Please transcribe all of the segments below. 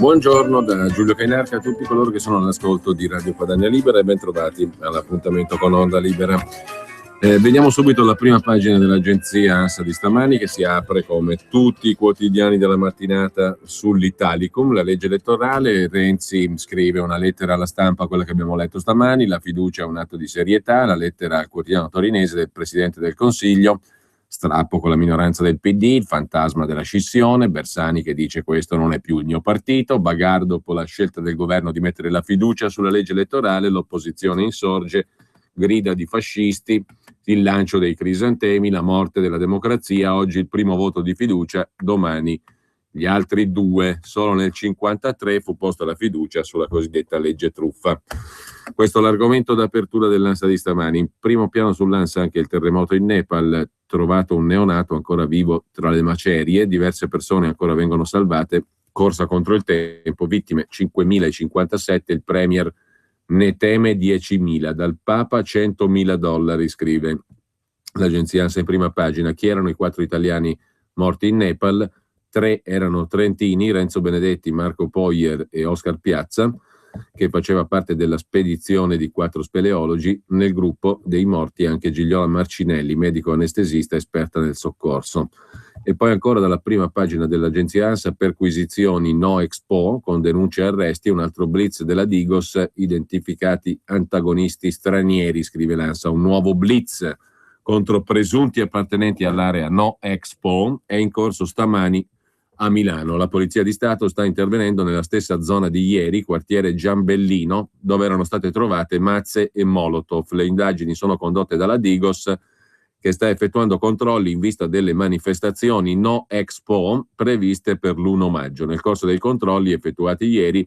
Buongiorno da Giulio Cainarca a tutti coloro che sono all'ascolto di Radio Padania Libera e ben trovati all'appuntamento con Onda Libera. Vediamo subito la prima pagina dell'agenzia ANSA di stamani, che si apre come tutti i quotidiani della mattinata sull'Italicum, la legge elettorale. Renzi scrive una lettera alla stampa, quella che abbiamo letto stamani, la fiducia è un atto di serietà, la lettera al quotidiano torinese del Presidente del Consiglio, strappo con la minoranza del PD, il fantasma della scissione, Bersani che dice questo non è più il mio partito, bagarre dopo la scelta del governo di mettere la fiducia sulla legge elettorale, l'opposizione insorge, grida di fascisti, il lancio dei crisantemi, la morte della democrazia, oggi il primo voto di fiducia, domani gli altri due. Solo nel 1953 fu posta la fiducia sulla cosiddetta legge truffa. Questo è l'argomento d'apertura dell'ANSA di stamani. In primo piano sull'ANSA anche il terremoto in Nepal, trovato un neonato ancora vivo tra le macerie, diverse persone ancora vengono salvate, corsa contro il tempo, vittime 5.057, il premier ne teme 10.000, dal Papa $100.000, scrive l'agenzia ANSA in prima pagina. Chi erano i 4 italiani morti in Nepal? 3 erano trentini, Renzo Benedetti, Marco Poier e Oscar Piazza, che faceva parte della spedizione di 4 speleologi. Nel gruppo dei morti anche Gigliola Marcinelli, medico anestesista esperta nel soccorso. E poi ancora dalla prima pagina dell'agenzia ANSA, perquisizioni no Expo con denunce e arresti, un altro blitz della Digos, identificati antagonisti stranieri, scrive l'ANSA, un nuovo blitz contro presunti appartenenti all'area no Expo è in corso stamani a Milano. La Polizia di Stato sta intervenendo nella stessa zona di ieri, quartiere Giambellino, dove erano state trovate mazze e molotov. Le indagini sono condotte dalla Digos, che sta effettuando controlli in vista delle manifestazioni no Expo previste per l'1 maggio. Nel corso dei controlli effettuati ieri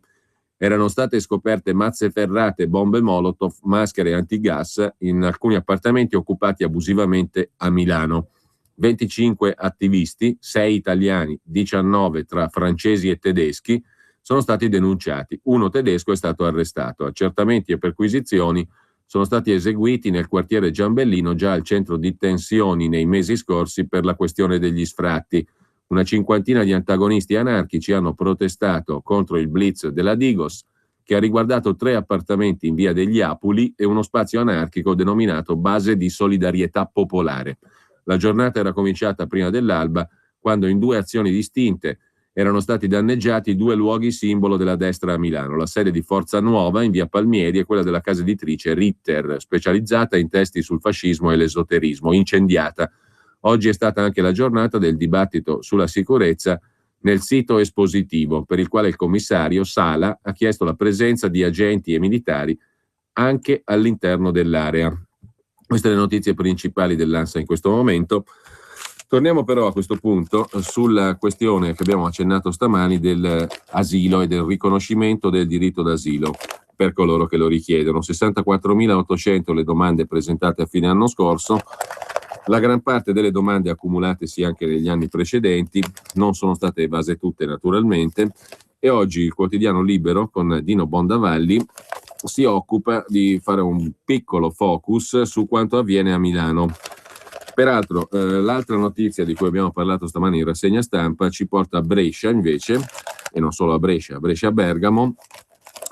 erano state scoperte mazze ferrate, bombe molotov, maschere antigas in alcuni appartamenti occupati abusivamente a Milano. 25 attivisti, 6 italiani, 19 tra francesi e tedeschi, sono stati denunciati. Uno tedesco è stato arrestato. Accertamenti e perquisizioni sono stati eseguiti nel quartiere Giambellino, già al centro di tensioni nei mesi scorsi per la questione degli sfratti. Una cinquantina di antagonisti anarchici hanno protestato contro il blitz della Digos, che ha riguardato 3 appartamenti in via degli Apuli e uno spazio anarchico denominato Base di Solidarietà Popolare. La giornata era cominciata prima dell'alba, quando in 2 azioni distinte erano stati danneggiati 2 luoghi simbolo della destra a Milano, la sede di Forza Nuova in via Palmieri e quella della casa editrice Ritter, specializzata in testi sul fascismo e l'esoterismo, incendiata. Oggi è stata anche la giornata del dibattito sulla sicurezza nel sito espositivo, per il quale il commissario Sala ha chiesto la presenza di agenti e militari anche all'interno dell'area. Queste le notizie principali dell'ANSA in questo momento. Torniamo però a questo punto sulla questione che abbiamo accennato stamani dell'asilo e del riconoscimento del diritto d'asilo per coloro che lo richiedono. 64.800 le domande presentate a fine anno scorso. La gran parte delle domande accumulatesi anche negli anni precedenti, non sono state evase tutte naturalmente, e oggi il quotidiano Libero con Dino Bondavalli si occupa di fare un piccolo focus su quanto avviene a Milano. Peraltro l'altra notizia di cui abbiamo parlato stamani in rassegna stampa ci porta a Brescia invece, e non solo a Brescia Bergamo,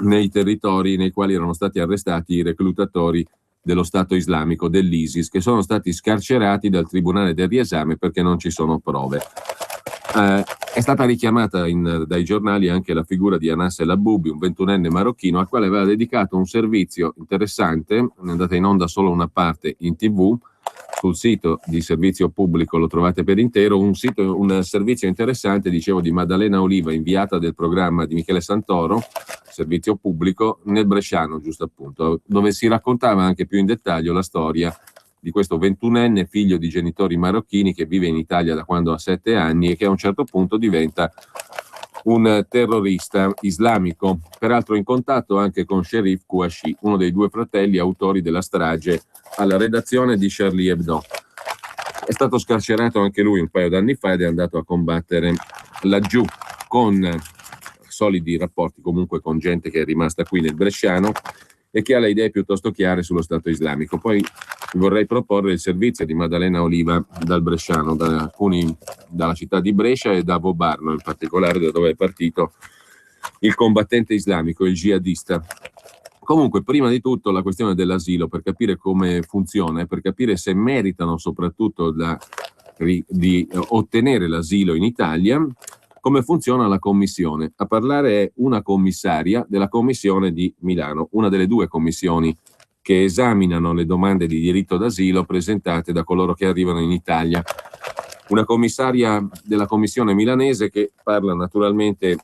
nei territori nei quali erano stati arrestati i reclutatori dello Stato islamico, dell'ISIS, che sono stati scarcerati dal Tribunale del Riesame perché non ci sono prove. È stata richiamata dai giornali anche la figura di Anas El Aboubi, un 21enne marocchino al quale aveva dedicato un servizio interessante, è andata in onda solo una parte in TV, sul sito di servizio pubblico lo trovate per intero, un servizio interessante, dicevo, di Maddalena Oliva, inviata del programma di Michele Santoro, servizio pubblico, nel Bresciano, giusto appunto, dove si raccontava anche più in dettaglio la storia di questo 21enne figlio di genitori marocchini che vive in Italia da quando ha 7 anni e che a un certo punto diventa un terrorista islamico, peraltro in contatto anche con Sherif Kouachi, uno dei 2 fratelli autori della strage alla redazione di Charlie Hebdo. È stato scarcerato anche lui un paio d'anni fa ed è andato a combattere laggiù con solidi rapporti comunque con gente che è rimasta qui nel Bresciano e che ha le idee piuttosto chiare sullo Stato islamico. Poi vorrei proporre il servizio di Maddalena Oliva dal Bresciano, dalla città di Brescia e da Vobarno in particolare, da dove è partito il combattente islamico, il jihadista. Comunque, prima di tutto la questione dell'asilo, per capire come funziona e per capire se meritano soprattutto di ottenere l'asilo in Italia, come funziona la commissione. A parlare è una commissaria della commissione di Milano, una delle due commissioni che esaminano le domande di diritto d'asilo presentate da coloro che arrivano in Italia. Una commissaria della commissione milanese che parla naturalmente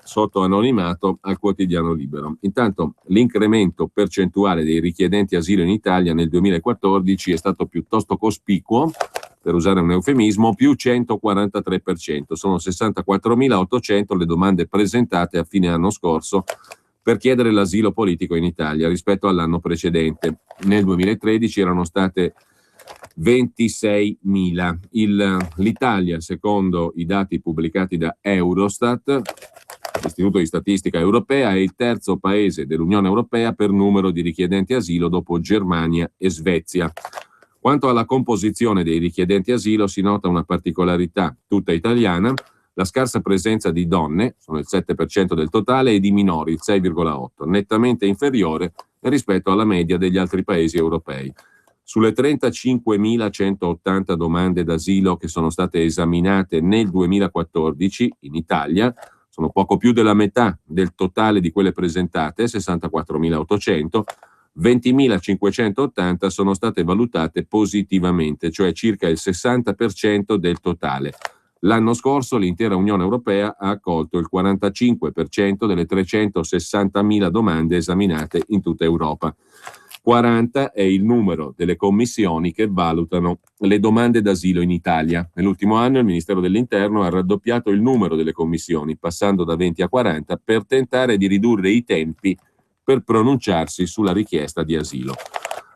sotto anonimato al quotidiano Libero. Intanto l'incremento percentuale dei richiedenti asilo in Italia nel 2014 è stato piuttosto cospicuo, per usare un eufemismo, più 143%. Sono 64.800 le domande presentate a fine anno scorso per chiedere l'asilo politico in Italia rispetto all'anno precedente. Nel 2013 erano state 26.000. L'Italia, secondo i dati pubblicati da Eurostat, l'Istituto di Statistica Europea, è il terzo paese dell'Unione Europea per numero di richiedenti asilo dopo Germania e Svezia. Quanto alla composizione dei richiedenti asilo si nota una particolarità tutta italiana: la scarsa presenza di donne, sono il 7% del totale, e di minori, il 6,8%, nettamente inferiore rispetto alla media degli altri paesi europei. Sulle 35.180 domande d'asilo che sono state esaminate nel 2014 in Italia, sono poco più della metà del totale di quelle presentate, 64.800, 20.580 sono state valutate positivamente, cioè circa il 60% del totale. L'anno scorso l'intera Unione Europea ha accolto il 45% delle 360.000 domande esaminate in tutta Europa. 40 è il numero delle commissioni che valutano le domande d'asilo in Italia. Nell'ultimo anno il Ministero dell'Interno ha raddoppiato il numero delle commissioni, passando da 20 a 40, per tentare di ridurre i tempi per pronunciarsi sulla richiesta di asilo.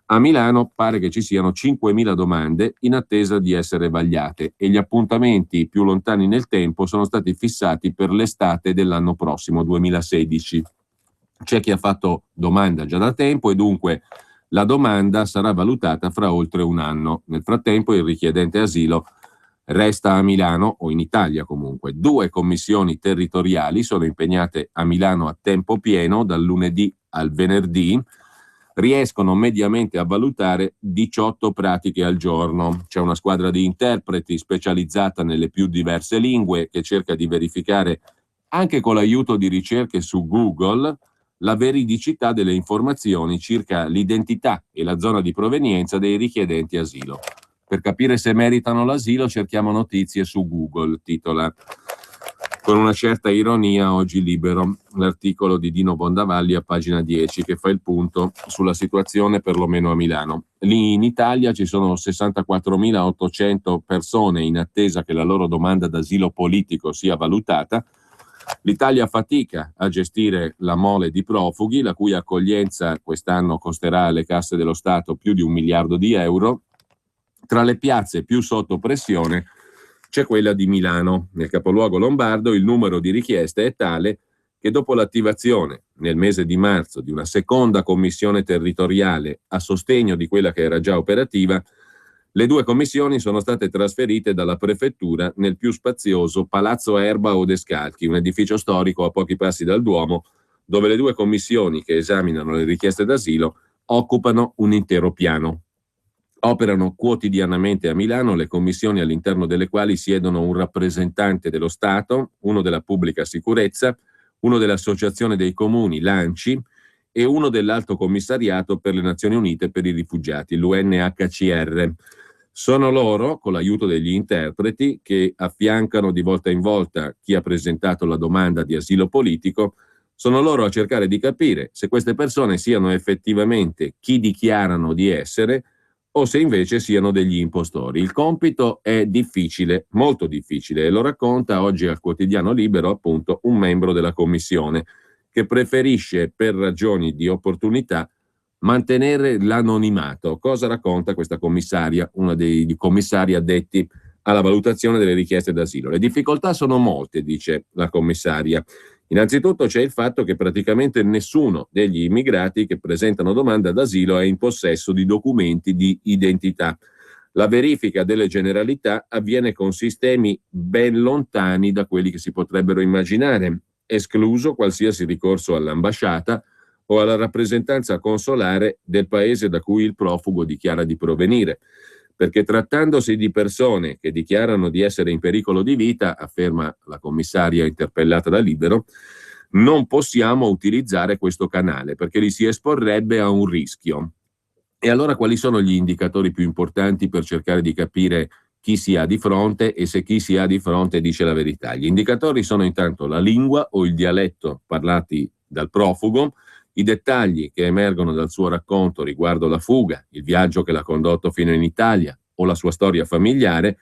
A Milano pare che ci siano 5.000 domande in attesa di essere vagliate e gli appuntamenti più lontani nel tempo sono stati fissati per l'estate dell'anno prossimo, 2016. C'è chi ha fatto domanda già da tempo e dunque la domanda sarà valutata fra oltre un anno. Nel frattempo il richiedente asilo resta a Milano o in Italia comunque. 2 commissioni territoriali sono impegnate a Milano a tempo pieno dal lunedì al venerdì, riescono mediamente a valutare 18 pratiche al giorno. C'è una squadra di interpreti specializzata nelle più diverse lingue che cerca di verificare, anche con l'aiuto di ricerche su Google, la veridicità delle informazioni circa l'identità e la zona di provenienza dei richiedenti asilo. Per capire se meritano l'asilo cerchiamo notizie su Google, titola con una certa ironia oggi Libero l'articolo di Dino Bondavalli a pagina 10 che fa il punto sulla situazione perlomeno a Milano. Lì in Italia ci sono 64.800 persone in attesa che la loro domanda d'asilo politico sia valutata. L'Italia fatica a gestire la mole di profughi, la cui accoglienza quest'anno costerà alle casse dello Stato più di 1 miliardo di euro. Tra le piazze più sotto pressione c'è quella di Milano. Nel capoluogo lombardo il numero di richieste è tale che dopo l'attivazione nel mese di marzo di una seconda commissione territoriale a sostegno di quella che era già operativa, le 2 commissioni sono state trasferite dalla prefettura nel più spazioso Palazzo Erba Odescalchi, un edificio storico a pochi passi dal Duomo, dove le 2 commissioni che esaminano le richieste d'asilo occupano un intero piano. Operano quotidianamente a Milano le commissioni all'interno delle quali siedono un rappresentante dello Stato, uno della pubblica sicurezza, uno dell'Associazione dei Comuni, l'ANCI, e uno dell'Alto Commissariato per le Nazioni Unite per i Rifugiati, l'UNHCR. Sono loro, con l'aiuto degli interpreti, che affiancano di volta in volta chi ha presentato la domanda di asilo politico, sono loro a cercare di capire se queste persone siano effettivamente chi dichiarano di essere o se invece siano degli impostori. Il compito è difficile, molto difficile, e lo racconta oggi al quotidiano Libero appunto un membro della commissione che preferisce per ragioni di opportunità mantenere l'anonimato. Cosa racconta questa commissaria, una dei commissari addetti alla valutazione delle richieste d'asilo? Le difficoltà sono molte, dice la commissaria. Innanzitutto c'è il fatto che praticamente nessuno degli immigrati che presentano domanda d'asilo è in possesso di documenti di identità. La verifica delle generalità avviene con sistemi ben lontani da quelli che si potrebbero immaginare escluso qualsiasi ricorso all'ambasciata o alla rappresentanza consolare del paese da cui il profugo dichiara di provenire, perché trattandosi di persone che dichiarano di essere in pericolo di vita, afferma la commissaria interpellata da Libero, non possiamo utilizzare questo canale perché li si esporrebbe a un rischio. E allora quali sono gli indicatori più importanti per cercare di capire chi si ha di fronte e se chi si ha di fronte dice la verità? Gli indicatori sono intanto la lingua o il dialetto parlati dal profugo, i dettagli che emergono dal suo racconto riguardo la fuga, il viaggio che l'ha condotto fino in Italia o la sua storia familiare.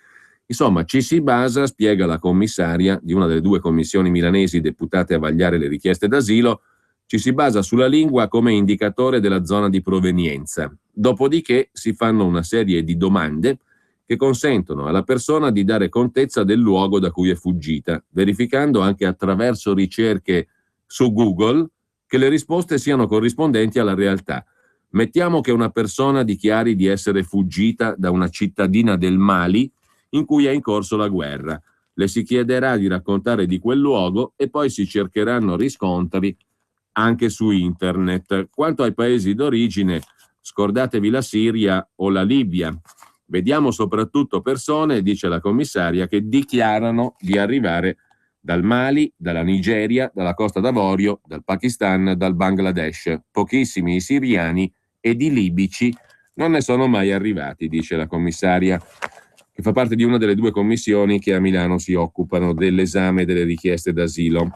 Insomma, ci si basa, spiega la commissaria di una delle 2 commissioni milanesi deputate a vagliare le richieste d'asilo, ci si basa sulla lingua come indicatore della zona di provenienza. Dopodiché si fanno una serie di domande che consentono alla persona di dare contezza del luogo da cui è fuggita, verificando anche attraverso ricerche su Google che le risposte siano corrispondenti alla realtà. Mettiamo che una persona dichiari di essere fuggita da una cittadina del Mali in cui è in corso la guerra. Le si chiederà di raccontare di quel luogo e poi si cercheranno riscontri anche su internet. Quanto ai paesi d'origine, scordatevi la Siria o la Libia. Vediamo soprattutto persone, dice la commissaria, che dichiarano di arrivare dal Mali, dalla Nigeria, dalla Costa d'Avorio, dal Pakistan, dal Bangladesh. Pochissimi i siriani ed i libici non ne sono mai arrivati, dice la commissaria, che fa parte di una delle 2 commissioni che a Milano si occupano dell'esame delle richieste d'asilo.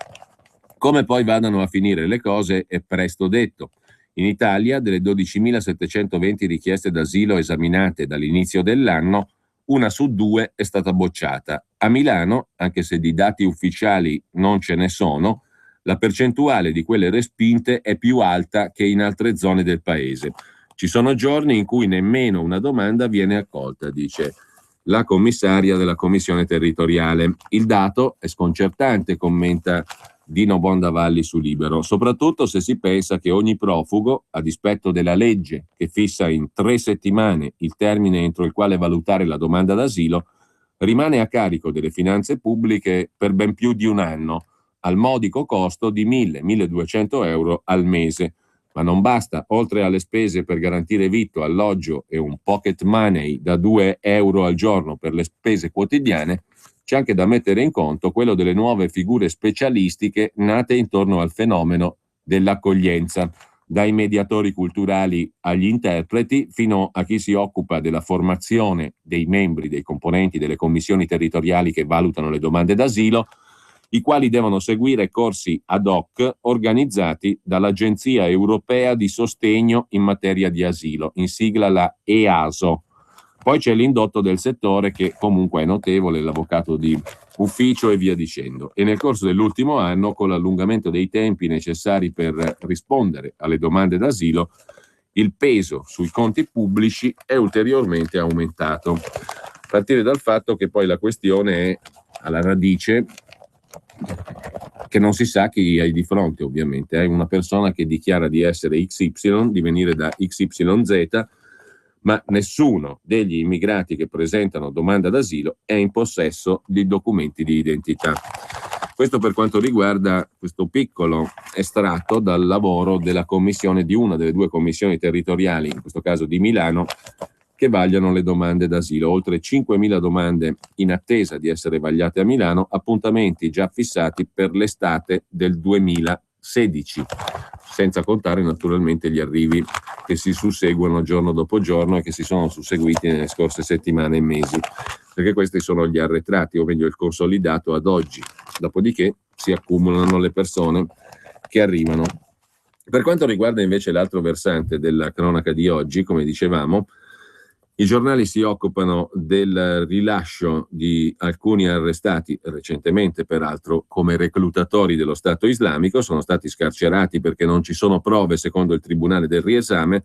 Come poi vadano a finire le cose è presto detto. In Italia, delle 12.720 richieste d'asilo esaminate dall'inizio dell'anno, 1 su 2 è stata bocciata. A Milano, anche se di dati ufficiali non ce ne sono, la percentuale di quelle respinte è più alta che in altre zone del paese. Ci sono giorni in cui nemmeno una domanda viene accolta, dice la commissaria della commissione territoriale. Il dato è sconcertante, commenta Dino Bondavalli su Libero, soprattutto se si pensa che ogni profugo, a dispetto della legge che fissa in 3 settimane il termine entro il quale valutare la domanda d'asilo, rimane a carico delle finanze pubbliche per ben più di un anno, al modico costo di 1.000-1.200 euro al mese. Ma non basta, oltre alle spese per garantire vitto, alloggio e un pocket money da 2 euro al giorno per le spese quotidiane, c'è anche da mettere in conto quello delle nuove figure specialistiche nate intorno al fenomeno dell'accoglienza, dai mediatori culturali agli interpreti, fino a chi si occupa della formazione dei membri, dei componenti delle commissioni territoriali che valutano le domande d'asilo, i quali devono seguire corsi ad hoc organizzati dall'Agenzia Europea di Sostegno in materia di asilo, in sigla la EASO. Poi c'è l'indotto del settore che comunque è notevole, l'avvocato di ufficio e via dicendo. E nel corso dell'ultimo anno, con l'allungamento dei tempi necessari per rispondere alle domande d'asilo, il peso sui conti pubblici è ulteriormente aumentato. A partire dal fatto che poi la questione è alla radice che non si sa chi hai di fronte, ovviamente. Hai una persona che dichiara di essere XY, di venire da XYZ, ma nessuno degli immigrati che presentano domanda d'asilo è in possesso di documenti di identità. Questo per quanto riguarda questo piccolo estratto dal lavoro della commissione, di una delle 2 commissioni territoriali, in questo caso di Milano, che vagliano le domande d'asilo. Oltre 5.000 domande in attesa di essere vagliate a Milano, appuntamenti già fissati per l'estate del 2016, senza contare naturalmente gli arrivi che si susseguono giorno dopo giorno e che si sono susseguiti nelle scorse settimane e mesi, perché questi sono gli arretrati, o meglio il consolidato ad oggi. Dopodiché si accumulano le persone che arrivano. Per quanto riguarda invece l'altro versante della cronaca di oggi, come dicevamo, i giornali si occupano del rilascio di alcuni arrestati, recentemente peraltro come reclutatori dello Stato islamico, sono stati scarcerati perché non ci sono prove secondo il Tribunale del riesame.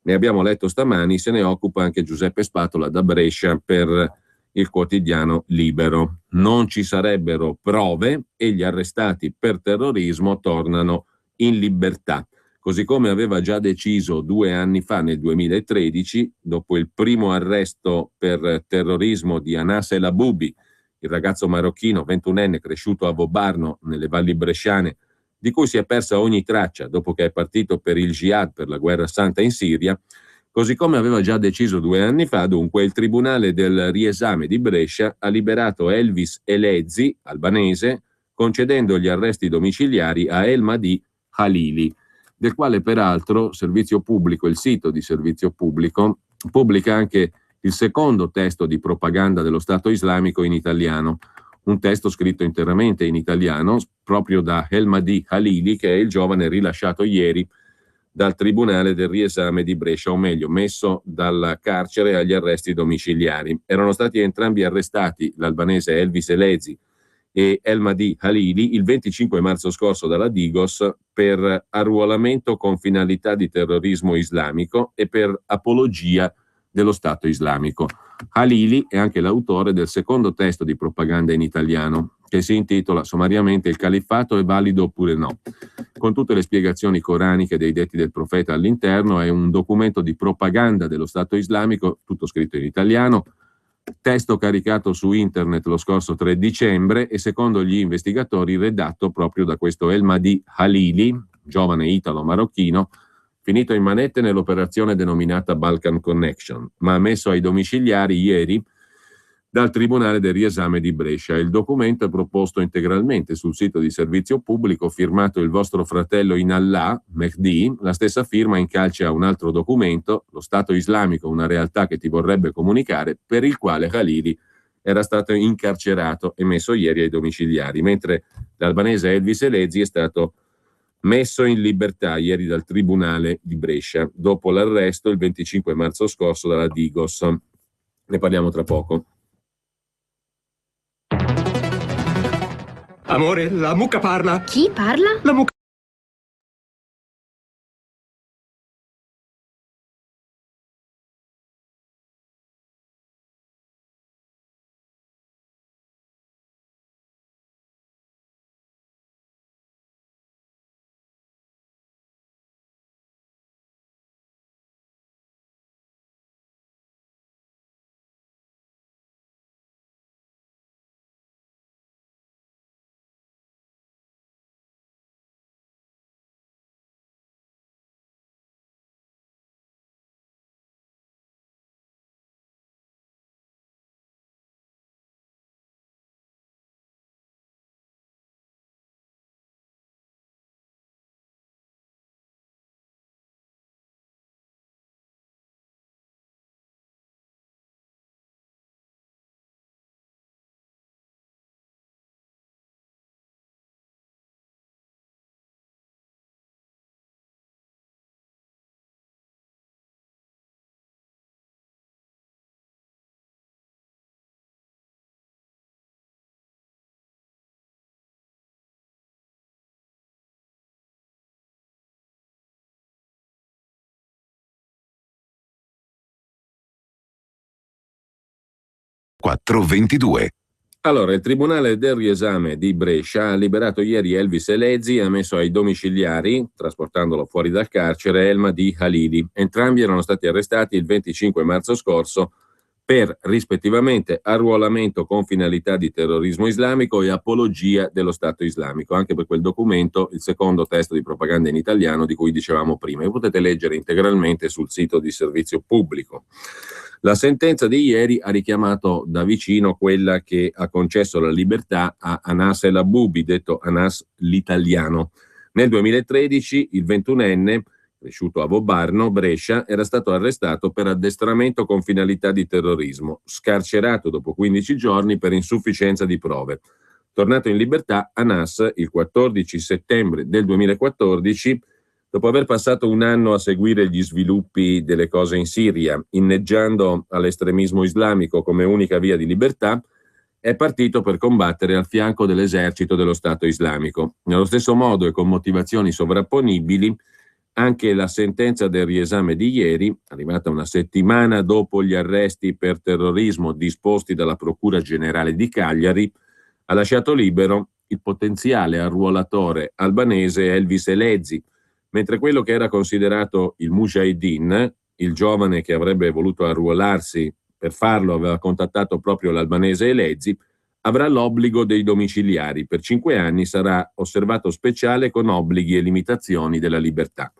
Ne abbiamo letto stamani, se ne occupa anche Giuseppe Spatola da Brescia per il quotidiano Libero. Non ci sarebbero prove e gli arrestati per terrorismo tornano in libertà. Così come aveva già deciso 2 anni fa, nel 2013, dopo il primo arresto per terrorismo di Anas El Aboubi, il ragazzo marocchino 21enne cresciuto a Vobarno nelle valli bresciane, di cui si è persa ogni traccia dopo che è partito per il Jihad, per la guerra santa in Siria, così come aveva già deciso 2 anni fa. Dunque il Tribunale del Riesame di Brescia ha liberato Elvis Elezi, albanese, concedendo gli arresti domiciliari a El Mahdi Khalili, del quale peraltro Servizio Pubblico, il sito di Servizio Pubblico, pubblica anche il secondo testo di propaganda dello Stato islamico in italiano, un testo scritto interamente in italiano proprio da El Mahdi Khalili, che è il giovane rilasciato ieri dal Tribunale del Riesame di Brescia, o meglio, messo dal carcere agli arresti domiciliari. Erano stati entrambi arrestati, l'albanese Elvis Elezi e El Mahdi Khalili, il 25 marzo scorso dalla Digos per arruolamento con finalità di terrorismo islamico e per apologia dello Stato islamico. Khalili è anche l'autore del secondo testo di propaganda in italiano, che si intitola sommariamente "Il califfato è valido oppure no?", con tutte le spiegazioni coraniche dei detti del profeta all'interno. È un documento di propaganda dello Stato islamico, tutto scritto in italiano, testo caricato su internet lo scorso 3 dicembre e, secondo gli investigatori, redatto proprio da questo El Mahdi Khalili, giovane italo-marocchino, finito in manette nell'operazione denominata Balkan Connection, ma messo ai domiciliari ieri dal Tribunale del Riesame di Brescia. Il documento è proposto integralmente sul sito di Servizio Pubblico, firmato il vostro fratello in Allah, Mehdi. La stessa firma incalcia un altro documento, Lo Stato Islamico, una realtà che ti vorrebbe comunicare, per il quale Khalili era stato incarcerato e messo ieri ai domiciliari, mentre l'albanese Elvis Elezi è stato messo in libertà ieri dal Tribunale di Brescia, dopo l'arresto il 25 marzo scorso dalla Digos. Ne parliamo tra poco. Amore, la mucca parla. Chi parla? La mucca. Allora, il Tribunale del Riesame di Brescia ha liberato ieri Elvis Elezi e ha messo ai domiciliari, trasportandolo fuori dal carcere, El Mahdi Khalili. Entrambi erano stati arrestati il 25 marzo scorso per, rispettivamente, arruolamento con finalità di terrorismo islamico e apologia dello Stato islamico, anche per quel documento, il secondo testo di propaganda in italiano di cui dicevamo prima. E potete leggere integralmente sul sito di Servizio Pubblico. La sentenza di ieri ha richiamato da vicino quella che ha concesso la libertà a Anas El Aboubi, detto Anas l'italiano. Nel 2013 il 21enne, cresciuto a Vobarno, Brescia, era stato arrestato per addestramento con finalità di terrorismo, scarcerato dopo 15 giorni per insufficienza di prove. Tornato in libertà, Anas, il 14 settembre del 2014, dopo aver passato un anno a seguire gli sviluppi delle cose in Siria, inneggiando all'estremismo islamico come unica via di libertà, è partito per combattere al fianco dell'esercito dello Stato islamico. Nello stesso modo e con motivazioni sovrapponibili, anche la sentenza del riesame di ieri, arrivata una settimana dopo gli arresti per terrorismo disposti dalla Procura Generale di Cagliari, ha lasciato libero il potenziale arruolatore albanese Elvis Elezi, mentre quello che era considerato il Mujahideen, il giovane che avrebbe voluto arruolarsi, per farlo aveva contattato proprio l'albanese Elezi, avrà l'obbligo dei domiciliari. Per 5 anni sarà osservato speciale con obblighi e limitazioni della libertà.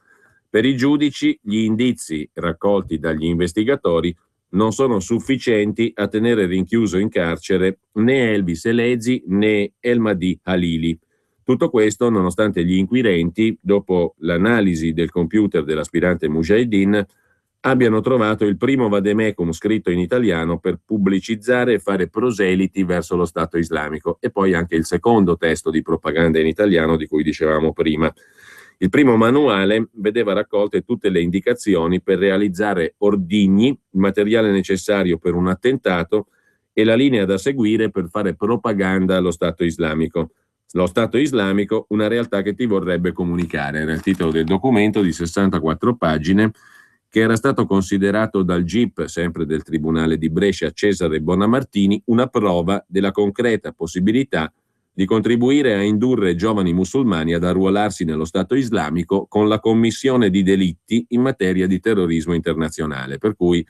Per i giudici, gli indizi raccolti dagli investigatori non sono sufficienti a tenere rinchiuso in carcere né Elvis Elezi né Elmadi Halili. Tutto questo nonostante gli inquirenti, dopo l'analisi del computer dell'aspirante Mujahideen, abbiano trovato il primo vademecum scritto in italiano per pubblicizzare e fare proseliti verso lo Stato islamico, e poi anche il secondo testo di propaganda in italiano di cui dicevamo prima. Il primo manuale vedeva raccolte tutte le indicazioni per realizzare ordigni, il materiale necessario per un attentato e la linea da seguire per fare propaganda allo Stato islamico. Lo Stato islamico, una realtà che ti vorrebbe comunicare, era il titolo del documento di 64 pagine che era stato considerato dal GIP, sempre del Tribunale di Brescia, Cesare Bonamartini, una prova della concreta possibilità di contribuire a indurre giovani musulmani ad arruolarsi nello Stato islamico con la commissione di delitti in materia di terrorismo internazionale, per cui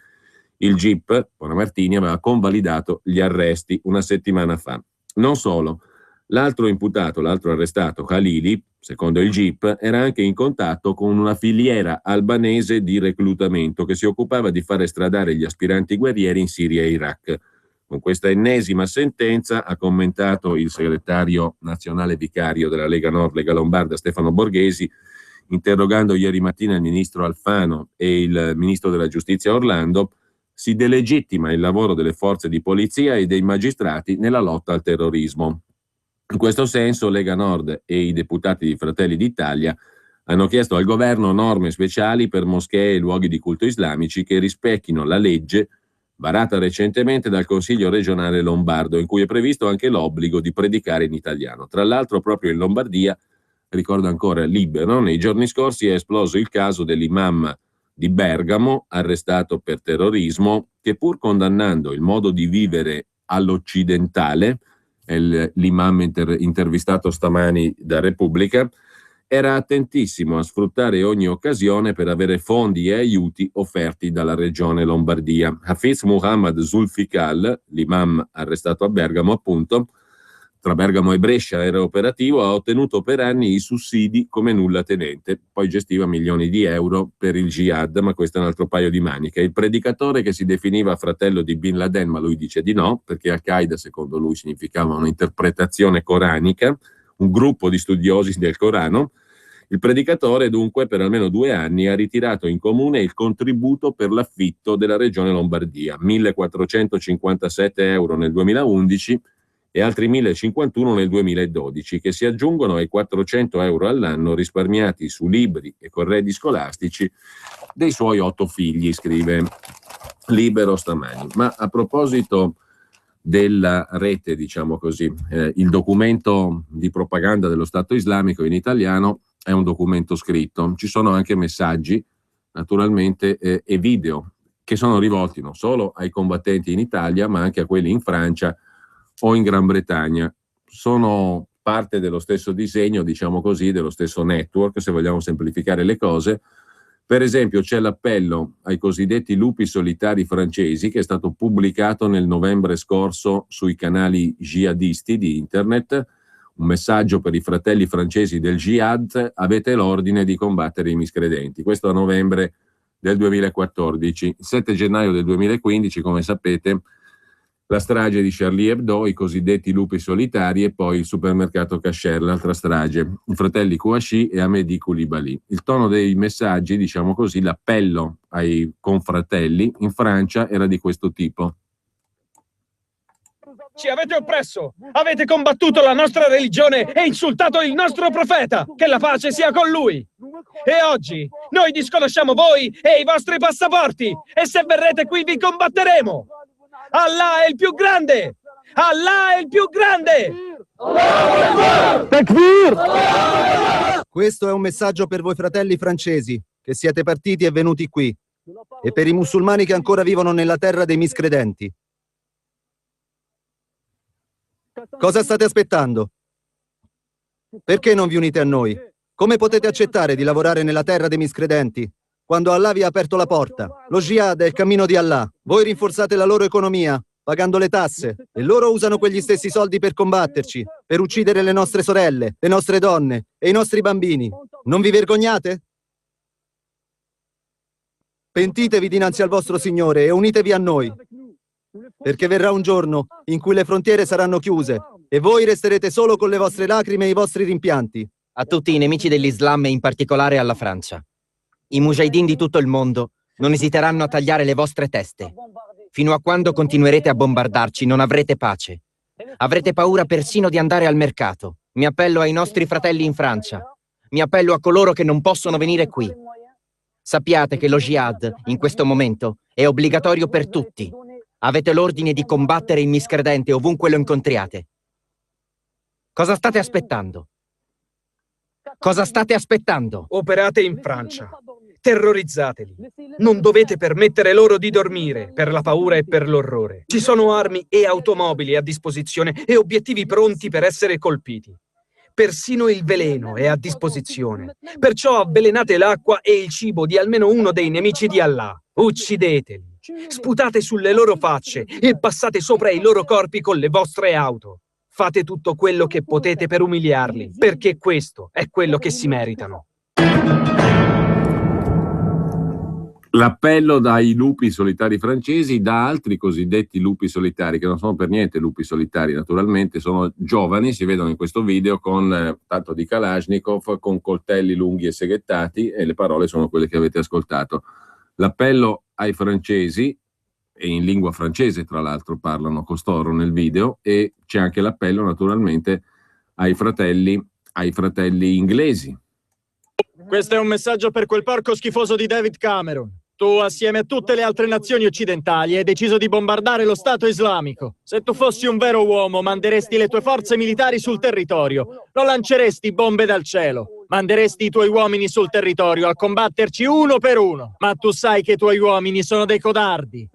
il GIP, Bonamartini, aveva convalidato gli arresti una settimana fa. Non solo, l'altro imputato, l'altro arrestato, Halili, secondo il GIP, era anche in contatto con una filiera albanese di reclutamento che si occupava di fare stradare gli aspiranti guerrieri in Siria e Iraq. Con questa ennesima sentenza, ha commentato il segretario nazionale vicario della Lega Nord, Lega Lombarda, Stefano Borghesi, interrogando ieri mattina il ministro Alfano e il ministro della Giustizia Orlando, si delegittima il lavoro delle forze di polizia e dei magistrati nella lotta al terrorismo. In questo senso Lega Nord e i deputati di Fratelli d'Italia hanno chiesto al governo norme speciali per moschee e luoghi di culto islamici che rispecchino la legge varata recentemente dal Consiglio regionale lombardo, in cui è previsto anche l'obbligo di predicare in italiano. Tra l'altro proprio in Lombardia, ricordo ancora Libero, nei giorni scorsi è esploso il caso dell'imam di Bergamo, arrestato per terrorismo, che pur condannando il modo di vivere all'occidentale, è l'imam intervistato stamani da Repubblica, era attentissimo a sfruttare ogni occasione per avere fondi e aiuti offerti dalla regione Lombardia. Hafiz Muhammad Zulfikal, l'imam arrestato a Bergamo appunto, tra Bergamo e Brescia era operativo, ha ottenuto per anni i sussidi come nulla tenente, poi gestiva milioni di euro per il jihad, ma questo è un altro paio di maniche. Il predicatore che si definiva fratello di Bin Laden, ma lui dice di no, perché Al-Qaeda secondo lui significava un'interpretazione coranica, un gruppo di studiosi del Corano. Il predicatore dunque per almeno 2 anni ha ritirato in comune il contributo per l'affitto della regione Lombardia, 1.457 euro nel 2011 e altri 1.051 nel 2012, che si aggiungono ai 400 euro all'anno risparmiati su libri e corredi scolastici dei suoi 8 figli, scrive Libero stamani. Ma a proposito della rete, diciamo così, il documento di propaganda dello Stato islamico in italiano è un documento scritto, ci sono anche messaggi naturalmente e video che sono rivolti non solo ai combattenti in Italia ma anche a quelli in Francia o in Gran Bretagna. Sono parte dello stesso disegno, diciamo così, dello stesso network, se vogliamo semplificare le cose. Per esempio c'è l'appello ai cosiddetti lupi solitari francesi che è stato pubblicato nel novembre scorso sui canali jihadisti di internet, un messaggio per i fratelli francesi del jihad: avete l'ordine di combattere i miscredenti. Questo a novembre del 2014. Il 7 gennaio del 2015, come sapete, la strage di Charlie Hebdo, i cosiddetti lupi solitari, e poi il supermercato Kasher, l'altra strage, i fratelli Kouachi e Amédi Koulibaly. Il tono dei messaggi, diciamo così, l'appello ai confratelli in Francia era di questo tipo. Ci avete oppresso, avete combattuto la nostra religione e insultato il nostro profeta, che la pace sia con lui. E oggi noi disconosciamo voi e i vostri passaporti, e se verrete qui vi combatteremo. Allah è il più grande! Allah è il più grande! Takbir! Questo è un messaggio per voi fratelli francesi, che siete partiti e venuti qui, e per i musulmani che ancora vivono nella terra dei miscredenti. Cosa state aspettando? Perché non vi unite a noi? Come potete accettare di lavorare nella terra dei miscredenti, quando Allah vi ha aperto la porta? Lo jihad è il cammino di Allah. Voi rinforzate la loro economia, pagando le tasse, e loro usano quegli stessi soldi per combatterci, per uccidere le nostre sorelle, le nostre donne e i nostri bambini. Non vi vergognate? Pentitevi dinanzi al vostro Signore e unitevi a noi, perché verrà un giorno in cui le frontiere saranno chiuse e voi resterete solo con le vostre lacrime e i vostri rimpianti. A tutti i nemici dell'Islam e in particolare alla Francia. I mujahideen di tutto il mondo non esiteranno a tagliare le vostre teste. Fino a quando continuerete a bombardarci non avrete pace. Avrete paura persino di andare al mercato. Mi appello ai nostri fratelli in Francia. Mi appello a coloro che non possono venire qui. Sappiate che lo jihad, in questo momento, è obbligatorio per tutti. Avete l'ordine di combattere il miscredente ovunque lo incontriate. Cosa state aspettando? Cosa state aspettando? Operate in Francia. Terrorizzateli. Non dovete permettere loro di dormire per la paura e per l'orrore. Ci sono armi e automobili a disposizione e obiettivi pronti per essere colpiti. Persino il veleno è a disposizione. Perciò avvelenate l'acqua e il cibo di almeno uno dei nemici di Allah. Uccideteli. Sputate sulle loro facce e passate sopra i loro corpi con le vostre auto. Fate tutto quello che potete per umiliarli, perché questo è quello che si meritano. L'appello dai lupi solitari francesi, da altri cosiddetti lupi solitari, che non sono per niente lupi solitari, naturalmente, sono giovani, si vedono in questo video con tanto di Kalashnikov, con coltelli lunghi e seghettati, e le parole sono quelle che avete ascoltato. L'appello ai francesi, e in lingua francese tra l'altro parlano costoro nel video, e c'è anche l'appello naturalmente ai fratelli inglesi. Questo è un messaggio per quel porco schifoso di David Cameron. Tu, assieme a tutte le altre nazioni occidentali, hai deciso di bombardare lo Stato islamico. Se tu fossi un vero uomo, manderesti le tue forze militari sul territorio. Non lanceresti bombe dal cielo. Manderesti i tuoi uomini sul territorio a combatterci uno per uno. Ma tu sai che i tuoi uomini sono dei codardi.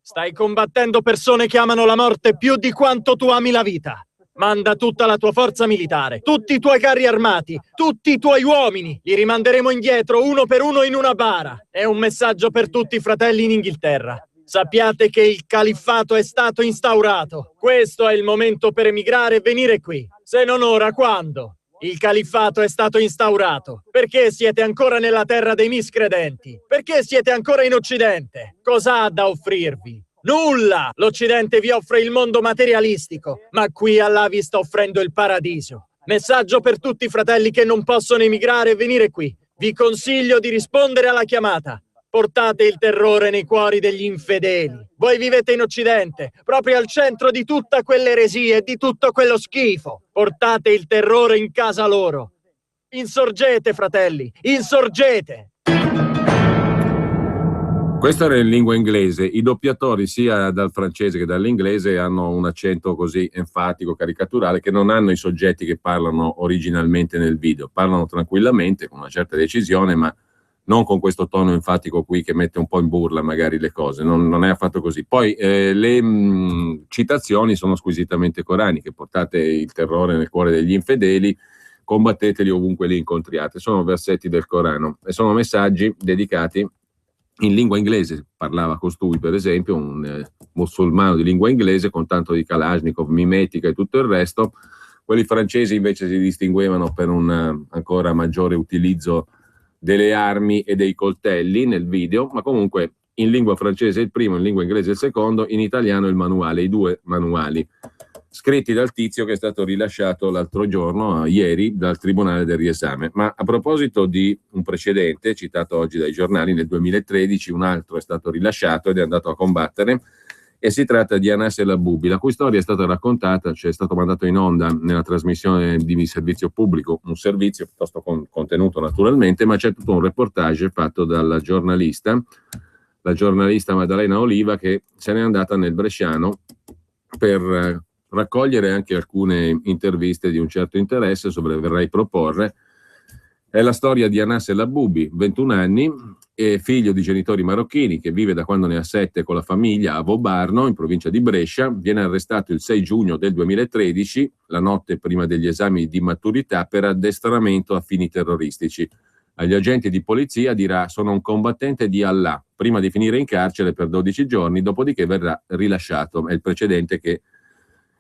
Stai combattendo persone che amano la morte più di quanto tu ami la vita. Manda tutta la tua forza militare, tutti i tuoi carri armati, tutti i tuoi uomini. Li rimanderemo indietro uno per uno in una bara. È un messaggio per tutti i fratelli in Inghilterra. Sappiate che il califfato è stato instaurato. Questo è il momento per emigrare e venire qui. Se non ora, quando? Il califfato è stato instaurato. Perché siete ancora nella terra dei miscredenti? Perché siete ancora in Occidente? Cosa ha da offrirvi? Nulla! L'Occidente vi offre il mondo materialistico, ma qui Allah vi sta offrendo il paradiso. Messaggio per tutti i fratelli che non possono emigrare e venire qui. Vi consiglio di rispondere alla chiamata. Portate il terrore nei cuori degli infedeli. Voi vivete in Occidente, proprio al centro di tutta quell'eresia e di tutto quello schifo. Portate il terrore in casa loro. Insorgete, fratelli, insorgete! Questo era in lingua inglese. I doppiatori sia dal francese che dall'inglese hanno un accento così enfatico, caricaturale, che non hanno i soggetti che parlano originalmente nel video. Parlano tranquillamente, con una certa decisione, ma non con questo tono enfatico qui che mette un po' in burla magari le cose. Non è affatto così. Poi le citazioni sono squisitamente coraniche. Portate il terrore nel cuore degli infedeli, combatteteli ovunque li incontriate. Sono versetti del Corano e sono messaggi dedicati in lingua inglese. Parlava costui, per esempio, un musulmano di lingua inglese con tanto di Kalashnikov, mimetica e tutto il resto. Quelli francesi invece si distinguevano per un ancora maggiore utilizzo delle armi e dei coltelli nel video, ma comunque in lingua francese il primo, in lingua inglese il secondo, in italiano il manuale, i due manuali, scritti dal tizio che è stato rilasciato l'altro giorno, ieri, dal Tribunale del Riesame. Ma a proposito di un precedente, citato oggi dai giornali, nel 2013 un altro è stato rilasciato ed è andato a combattere, e si tratta di Anas El Aboubi, la cui storia è stata raccontata, cioè è stato mandato in onda nella trasmissione di servizio pubblico, un servizio piuttosto contenuto naturalmente, ma c'è tutto un reportage fatto dalla giornalista, la giornalista Maddalena Oliva, che se n'è andata nel bresciano per raccogliere anche alcune interviste di un certo interesse, sobre vorrei proporre. È la storia di Anas El Aboubi, 21 anni, è figlio di genitori marocchini, che vive da quando ne ha 7 con la famiglia a Vobarno, in provincia di Brescia. Viene arrestato il 6 giugno del 2013, la notte prima degli esami di maturità, per addestramento a fini terroristici. Agli agenti di polizia dirà: sono un combattente di Allah, prima di finire in carcere per 12 giorni, dopodiché verrà rilasciato. È il precedente che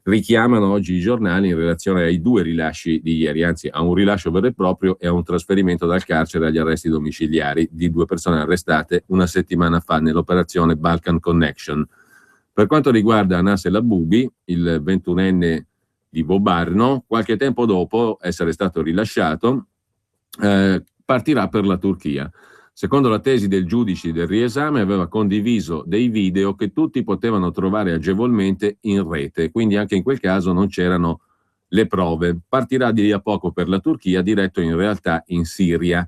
richiamano oggi i giornali in relazione ai 2 rilasci di ieri, anzi a un rilascio vero e proprio e a un trasferimento dal carcere agli arresti domiciliari di 2 persone arrestate una settimana fa nell'operazione Balkan Connection. Per quanto riguarda Anas El Aboubi, il 21enne di Vobarno, qualche tempo dopo essere stato rilasciato, partirà per la Turchia. Secondo la tesi del giudice del riesame, aveva condiviso dei video che tutti potevano trovare agevolmente in rete, quindi anche in quel caso non c'erano le prove. Partirà di lì a poco per la Turchia, diretto in realtà in Siria.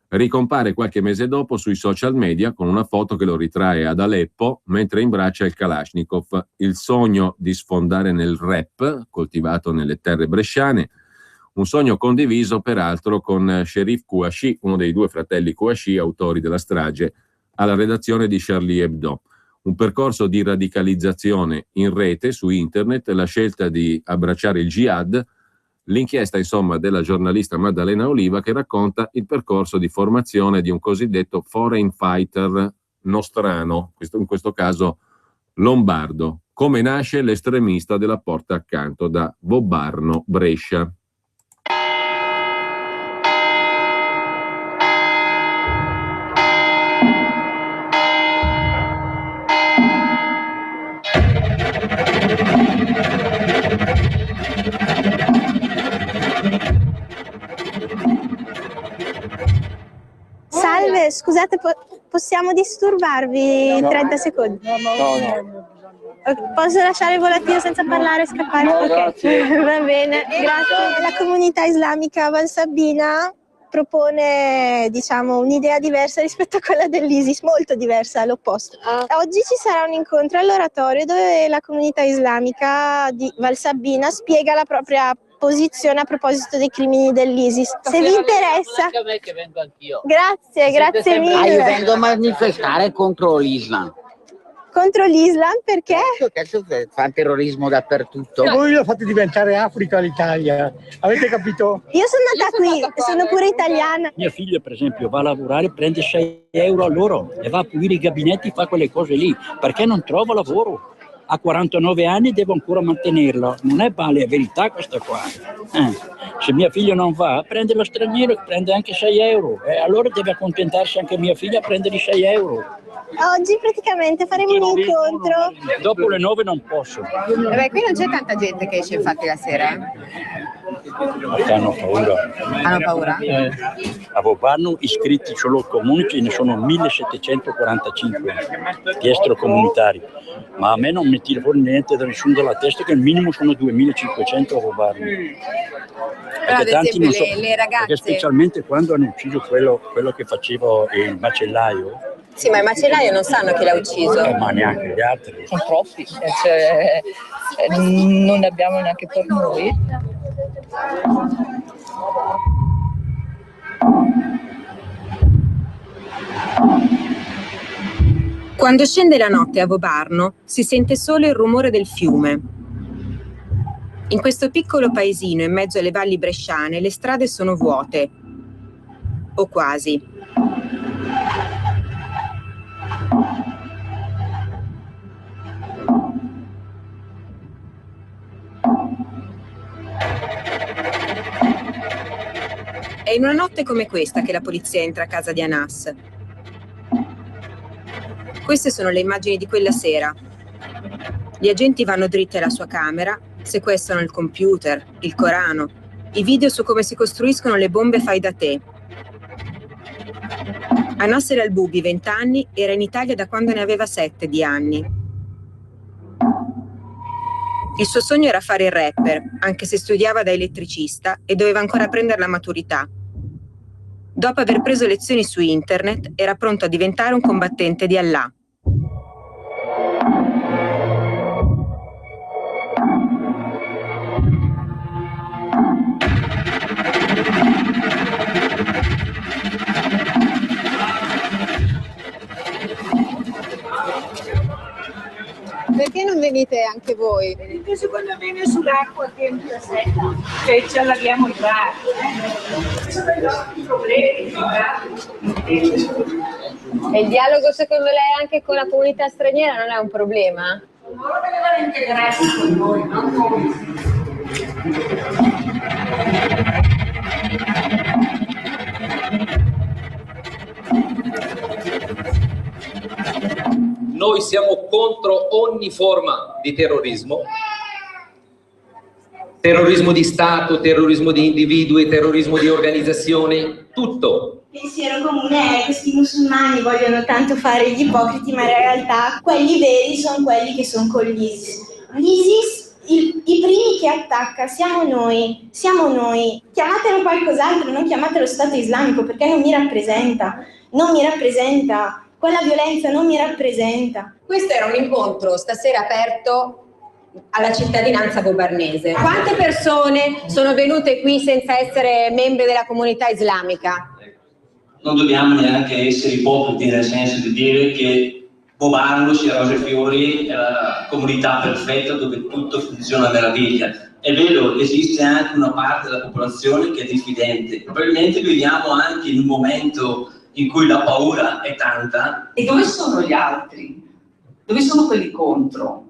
Ricompare qualche mese dopo sui social media con una foto che lo ritrae ad Aleppo mentre imbraccia il Kalashnikov. Il sogno di sfondare nel rap, coltivato nelle terre bresciane, un sogno condiviso peraltro con Sherif Kouachi, uno dei 2 fratelli Kouachi, autori della strage, alla redazione di Charlie Hebdo. Un percorso di radicalizzazione in rete, su internet, la scelta di abbracciare il jihad, l'inchiesta insomma della giornalista Maddalena Oliva che racconta il percorso di formazione di un cosiddetto foreign fighter nostrano, in questo caso lombardo. Come nasce l'estremista della porta accanto da Vobarno, Brescia. Salve, scusate, possiamo disturbarvi 30 secondi? No. Posso lasciare il volantino senza parlare e scappare? No, ok, grazie. va bene, grazie. La comunità islamica Valsabbina propone, diciamo, un'idea diversa rispetto a quella dell'ISIS, molto diversa, all'opposto. Oggi ci sarà un incontro all'oratorio dove la comunità islamica di Valsabbina spiega la propria posizione a proposito dei crimini dell'ISIS. Se vi interessa... Anche a me che vengo anch'io. Grazie mille. Io vengo a manifestare contro l'Islam. Contro l'Islam perché? Adesso fa terrorismo dappertutto. E voi lo fate diventare Africa l'Italia, avete capito? Io sono nata qui, sono pure italiana. Mia figlia per esempio va a lavorare, prende 6 euro all'ora e va a pulire i gabinetti, fa quelle cose lì, perché non trova lavoro. Ha 49 anni e devo ancora mantenerla. Non è vale, è verità questa qua. Se mia figlia non va, prende lo straniero che prende anche 6 euro. E allora deve accontentarsi anche mia figlia a prendere i 6 euro. Oggi praticamente faremo un incontro. Dopo le 9 non posso. Beh, qui non c'è tanta gente che esce infatti la sera. Perché hanno paura. Hanno paura? A Vobarno iscritti solo al comune ce ne sono 1745 di extracomunitari. Ma a me non mi tira fuori niente da nessuno dalla testa che il minimo sono 2500 a Vobarno. Però ad esempio le ragazze... Perché specialmente quando hanno ucciso quello che faceva il macellaio. Sì, ma i macellai non sanno chi l'ha ucciso. Ma neanche gli altri. Sono troppi, cioè, non ne abbiamo neanche per noi. Quando scende la notte a Vobarno si sente solo il rumore del fiume. In questo piccolo paesino in mezzo alle valli bresciane le strade sono vuote, o quasi. È in una notte come questa che la polizia entra a casa di Anas. Queste sono le immagini di quella sera. Gli agenti vanno dritti alla sua camera, sequestrano il computer, il Corano, i video su come si costruiscono le bombe fai da te. Anas El Aboubi, 20 anni, era in Italia da quando ne aveva 7 di anni. Il suo sogno era fare il rapper, anche se studiava da elettricista e doveva ancora prendere la maturità. Dopo aver preso lezioni su internet, era pronto a diventare un combattente di Allah. Perché non venite anche voi? Perché secondo me sull'acqua tempia secca, che ci allaghiamo i bar. Sono i nostri problemi. E il dialogo secondo lei anche con la comunità straniera non è un problema? Loro dovevano integrarsi con noi, non noi. Noi siamo contro ogni forma di terrorismo. Terrorismo di Stato, terrorismo di individui, terrorismo di organizzazioni, tutto. Il pensiero comune è che questi musulmani vogliono tanto fare gli ipocriti, ma in realtà quelli veri sono quelli che sono con l'ISIS. L'ISIS, i primi che attacca siamo noi. Chiamatelo qualcos'altro, non chiamatelo Stato Islamico, perché non mi rappresenta. Quella violenza non mi rappresenta. Questo era un incontro stasera aperto alla cittadinanza bobarnese. Quante persone sono venute qui senza essere membri della comunità islamica? Non dobbiamo neanche essere ipocriti, nel senso di dire che Bobarno, sia Rose Fiori, è la comunità perfetta dove tutto funziona a meraviglia. È vero, esiste anche una parte della popolazione che è diffidente. Probabilmente viviamo anche in un momento in cui la paura è tanta. E dove sono gli altri? Dove sono quelli contro?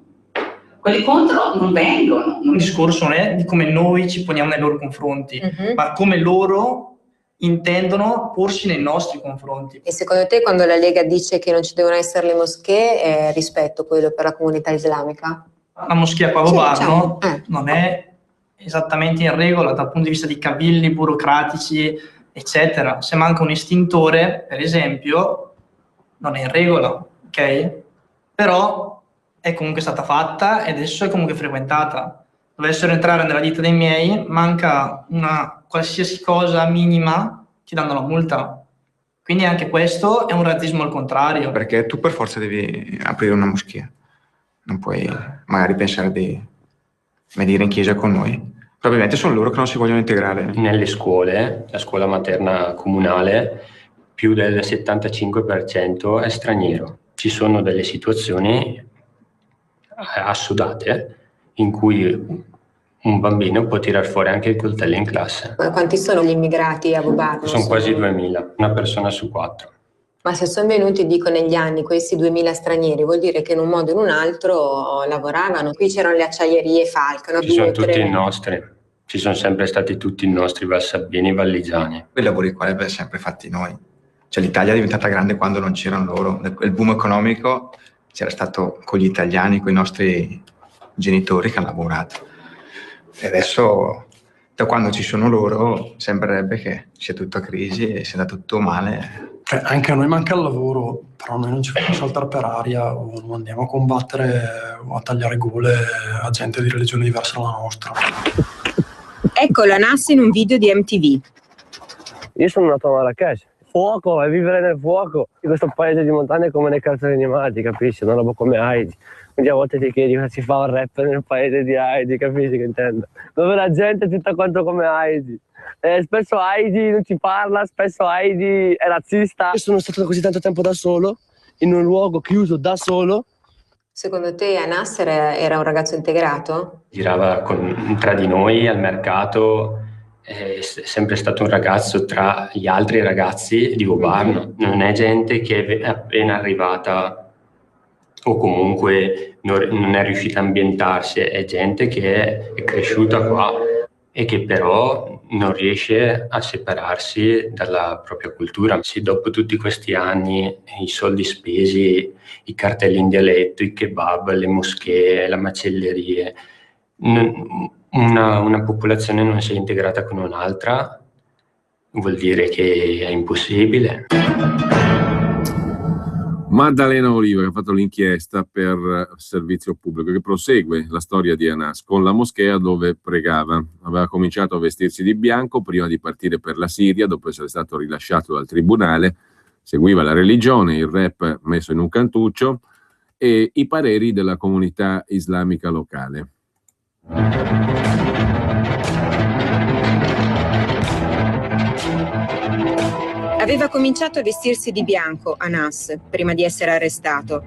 Quelli contro non vengono. Il discorso non è di come noi ci poniamo nei loro confronti, ma come loro intendono porsi nei nostri confronti. E secondo te quando la Lega dice che non ci devono essere le moschee è rispetto quello per la comunità islamica? La moschea qua a Bobarno non è esattamente in regola dal punto di vista di cavilli burocratici, eccetera. Se manca un estintore, per esempio, non è in regola, ok? Però è comunque stata fatta e adesso è comunque frequentata. Dovessero entrare nella ditta dei miei, manca una qualsiasi cosa minima, ti danno la multa. Quindi anche questo è un razzismo al contrario. Perché tu per forza devi aprire una moschea. Non puoi magari pensare di venire in chiesa con noi. Probabilmente sono loro che non si vogliono integrare. Nelle scuole, la scuola materna comunale, più del 75% è straniero. Ci sono delle situazioni assodate in cui un bambino può tirar fuori anche il coltello in classe. Ma quanti sono gli immigrati a Bobarno? Sono quasi 2000, una persona su 4. Ma se sono venuti, dico, negli anni questi 2000 stranieri, vuol dire che in un modo o in un altro lavoravano. Qui c'erano le acciaierie Falcano. Ci sono tutti i nostri, ci sono sempre stati tutti i nostri valsabbini, valligiani. Quei lavori qua li abbiamo sempre fatti noi. Cioè l'Italia è diventata grande quando non c'erano loro. Il boom economico c'era stato con gli italiani, con i nostri genitori che hanno lavorato. E adesso, da quando ci sono loro, sembrerebbe che sia tutta crisi e sia andato tutto male. Anche a noi manca il lavoro, però noi non ci facciamo saltare per aria o non andiamo a combattere o a tagliare gole a gente di religione diversa dalla nostra. Ecco la NAS in un video di MTV. Io sono nato a Marrakesh. Fuoco, è vivere nel fuoco. In questo paese di montagna è come nei cartoni animati, capisci? Una roba come Heidi. Quindi a volte ti chiedi come si fa un rap nel paese di Heidi, capisci che intendo? Dove la gente è tutta quanto come Heidi. Spesso Heidi non ci parla, spesso Heidi è razzista. Io sono stato così tanto tempo da solo, in un luogo chiuso da solo. Secondo te Nasser era un ragazzo integrato? Girava tra di noi al mercato, è sempre stato un ragazzo tra gli altri ragazzi di Bobarno. Non è gente che è appena arrivata o comunque non è riuscita a ambientarsi, è gente che è cresciuta qua e che però non riesce a separarsi dalla propria cultura. Se dopo tutti questi anni, i soldi spesi, i cartelli in dialetto, i kebab, le moschee, le macellerie, una popolazione non si è integrata con un'altra, vuol dire che è impossibile. Maddalena Oliva, che ha fatto l'inchiesta per Servizio Pubblico, che prosegue la storia di Anas con la moschea dove pregava. Aveva cominciato a vestirsi di bianco prima di partire per la Siria, dopo essere stato rilasciato dal tribunale. Seguiva la religione, il rap messo in un cantuccio e i pareri della comunità islamica locale. Aveva cominciato a vestirsi di bianco, Anas, prima di essere arrestato.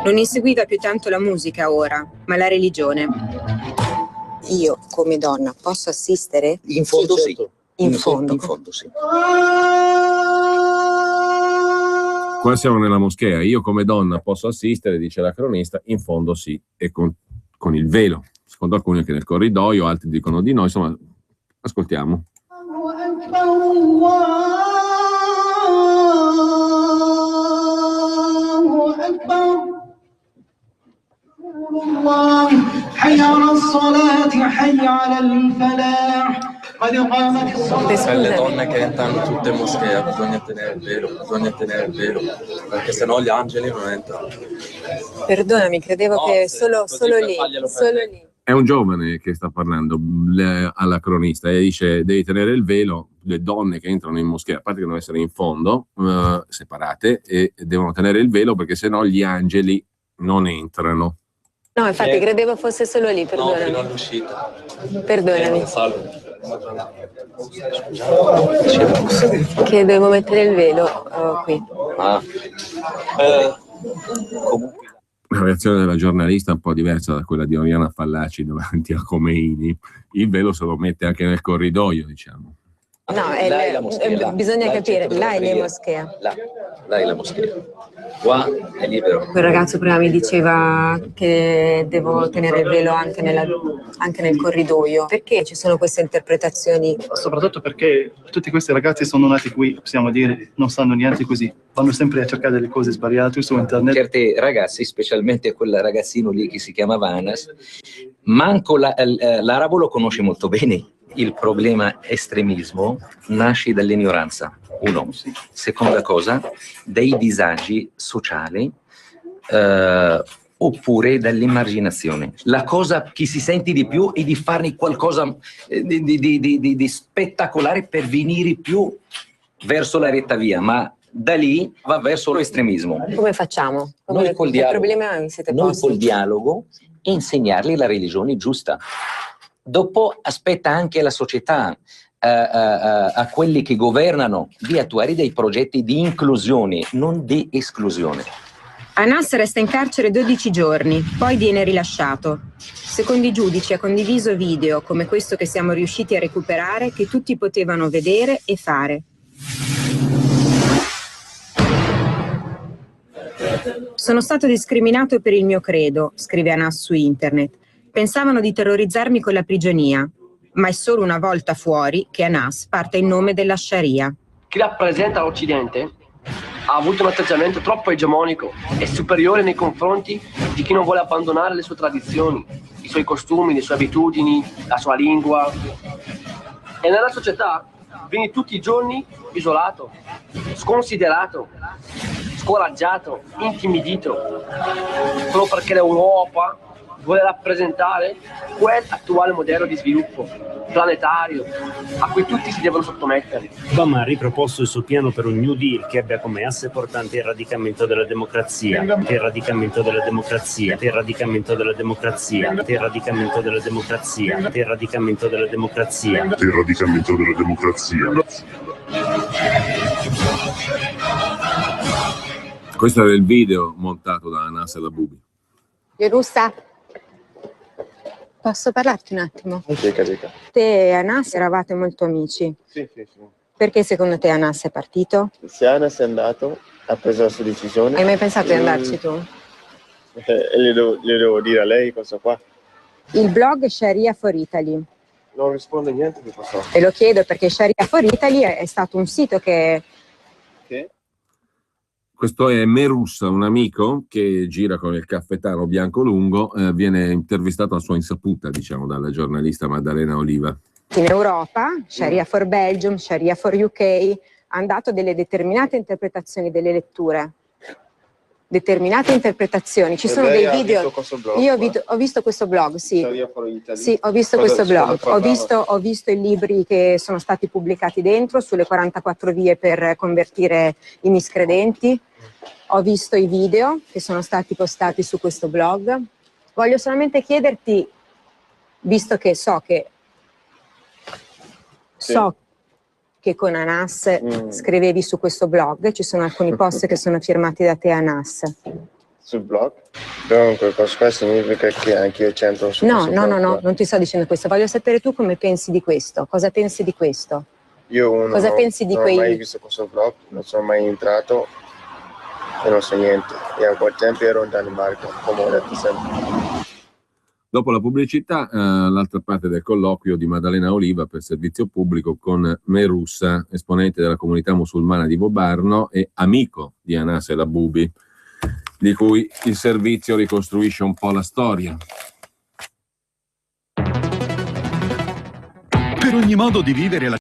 Non inseguiva più tanto la musica ora, ma la religione. Io, come donna, posso assistere? In fondo sì. In fondo sì. Qua siamo nella moschea, io come donna posso assistere, dice la cronista, in fondo sì, e con il velo. Secondo alcuni anche nel corridoio, altri dicono di no, insomma, ascoltiamo. Le donne che entrano tutte in moschea, bisogna tenere il velo, perché sennò gli angeli non entrano. Perdonami, credevo che solo lì. È un giovane che sta parlando alla cronista e dice devi tenere il velo, le donne che entrano in moschea, a parte che devono essere in fondo, separate, e devono tenere il velo perché sennò gli angeli non entrano. No, infatti credevo fosse solo lì, perdonami. No, fino all'uscita. Perdonami. Che devo mettere il velo qui. Comunque. La reazione della giornalista è un po' diversa da quella di Oriana Fallaci davanti a Khomeini. Il velo se lo mette anche nel corridoio, diciamo. No, bisogna capire, là è la moschea. Là è la moschea. Qua è libero. Quel ragazzo prima mi diceva che devo tenere il velo anche nel corridoio. Perché ci sono queste interpretazioni? Soprattutto perché tutti questi ragazzi sono nati qui, possiamo dire, non sanno niente così. Vanno sempre a cercare delle cose sbagliate su internet. Certi ragazzi, specialmente quel ragazzino lì che si chiamava Anas, manco l'arabo lo conosce molto bene. Il problema estremismo nasce dall'ignoranza, uno. Seconda cosa, dai disagi sociali oppure dall'emarginazione. La cosa che si sente di più è di farne qualcosa di spettacolare per venire più verso la retta via, ma da lì va verso l'estremismo. Come facciamo? Noi col dialogo insegnargli la religione giusta. Dopo aspetta anche la società, a quelli che governano, di attuare dei progetti di inclusione, non di esclusione. Anas resta in carcere 12 giorni, poi viene rilasciato. Secondo i giudici ha condiviso video, come questo che siamo riusciti a recuperare, che tutti potevano vedere e fare. Sono stato discriminato per il mio credo, scrive Anas su internet. Pensavano di terrorizzarmi con la prigionia, ma è solo una volta fuori che Anas parte in nome della Sharia. Chi rappresenta l'Occidente ha avuto un atteggiamento troppo egemonico e superiore nei confronti di chi non vuole abbandonare le sue tradizioni, i suoi costumi, le sue abitudini, la sua lingua. E nella società vieni tutti i giorni isolato, sconsiderato, scoraggiato, intimidito, solo perché l'Europa vuole rappresentare quell'attuale modello di sviluppo planetario a cui tutti si devono sottomettere. Obama ha riproposto il suo piano per un New Deal che abbia come asse portante il radicamento della democrazia, il radicamento della democrazia, il radicamento della democrazia, il radicamento della democrazia, il radicamento della democrazia, il radicamento della democrazia. Questo era il video montato da Anas El Aboubi. Russa, posso parlarti un attimo? Dica. Te e Anas eravate molto amici. Sì. Perché secondo te Anas è partito? Se Anas è andato, ha preso la sua decisione. Hai mai pensato di andarci tu? Le devo dire a lei cosa fa. Il blog Sharia for Italy. Non risponde niente di questo. E lo chiedo perché Sharia for Italy è stato un sito che... Questo è Merussa, un amico che gira con il caffettano bianco lungo, viene intervistato a sua insaputa, diciamo, dalla giornalista Maddalena Oliva. In Europa, Sharia for Belgium, Sharia for UK, hanno dato delle determinate interpretazioni delle letture. Determinate interpretazioni. Ci sono dei video. Io ho visto questo blog, sì. Sì, ho visto questo blog. Ho visto i libri che sono stati pubblicati dentro sulle 44 vie per convertire i miscredenti. Ho visto i video che sono stati postati su questo blog. Voglio solamente chiederti, visto che so che con Anas scrivevi su questo blog, ci sono alcuni post che sono firmati da te, Anas. Sul blog? Dunque, questo significa che anche io c'entro su questo blog? No, non ti sto dicendo questo. Voglio sapere tu come pensi di questo. Cosa pensi di questo? Io non Cosa pensi di ho mai visto questo blog, non sono mai entrato. e non so niente. E a quel tempo ero in Danimarca, come ho detto sempre. Dopo la pubblicità, l'altra parte del colloquio di Maddalena Oliva per servizio pubblico con Merussa, esponente della comunità musulmana di Vobarno e amico di Anas El Aboubi, di cui il servizio ricostruisce un po' la storia. Per ogni modo di vivere la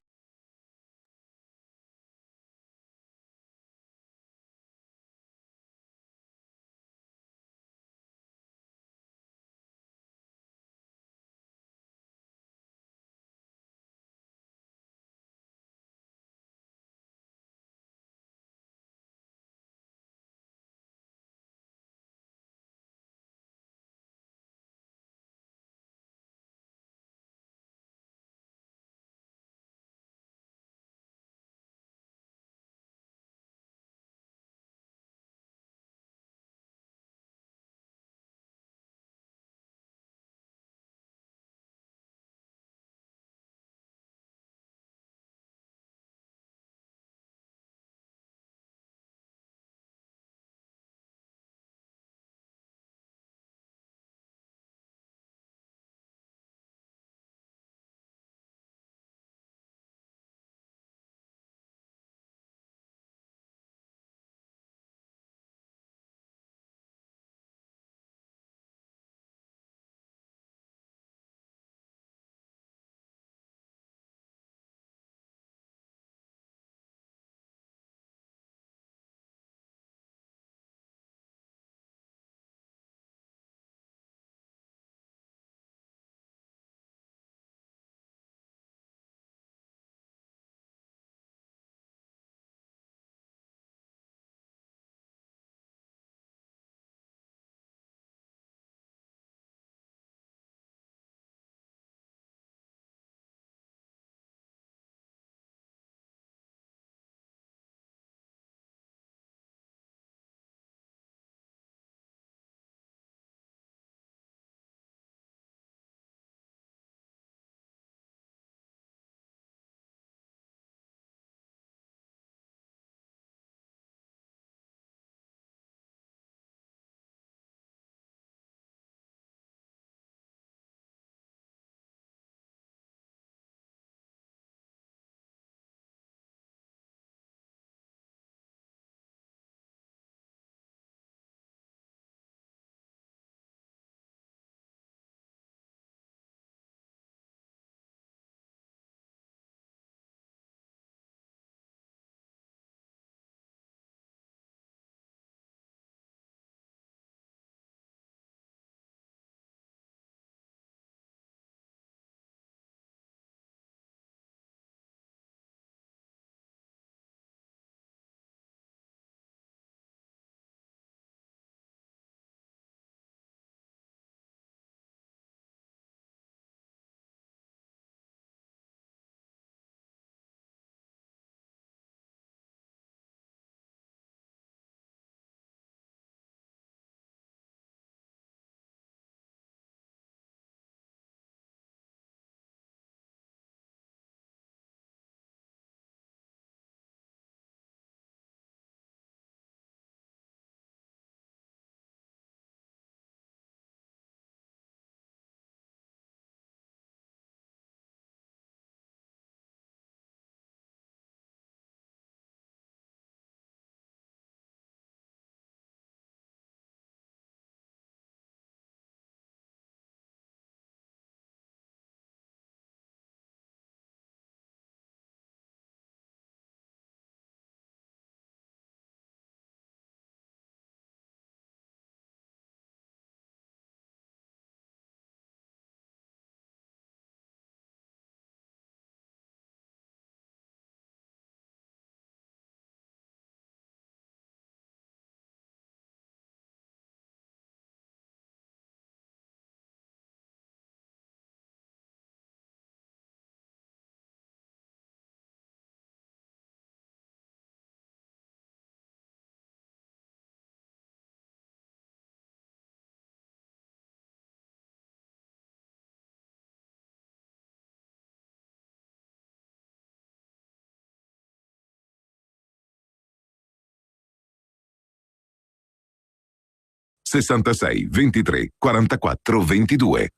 66 23 44 22.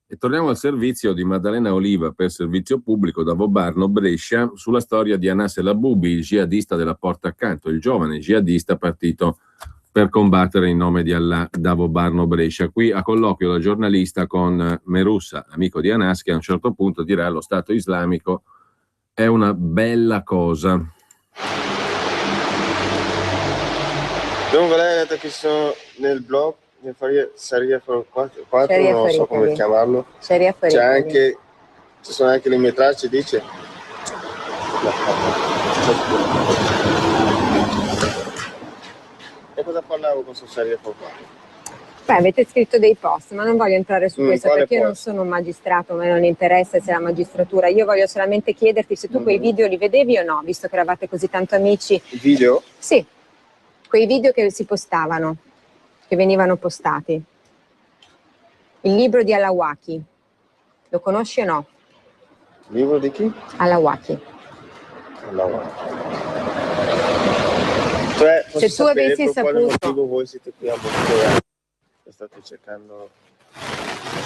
E torniamo al servizio di Maddalena Oliva per Servizio Pubblico da Vobarno, Brescia, sulla storia di Anas El Aboubi, il jihadista della Porta Accanto, il giovane jihadista partito per combattere in nome di Allah da Vobarno, Brescia. Qui a colloquio la giornalista con Merussa, amico di Anas, che a un certo punto dirà: lo Stato islamico è una bella cosa. Dunque lei ha detto che sono nel blog di Sharia for 4, non so come chiamarlo. Sharia for ci sono anche le mie tracce, dice. E cosa parlavo con Sharia for 4? Beh, avete scritto dei post, ma non voglio entrare su questo perché io non post? sono un magistrato, a me non interessa se è la magistratura. Io voglio solamente chiederti se tu quei video li vedevi o no, visto che eravate così tanto amici. I video? Sì, quei video che si postavano, che venivano postati. Il libro di Al-Awaki, lo conosci o no? Il libro di chi? Al-Awaki. Cioè, se tu avessi per quale saputo... motivo voi siete qui a Moschea? State cercando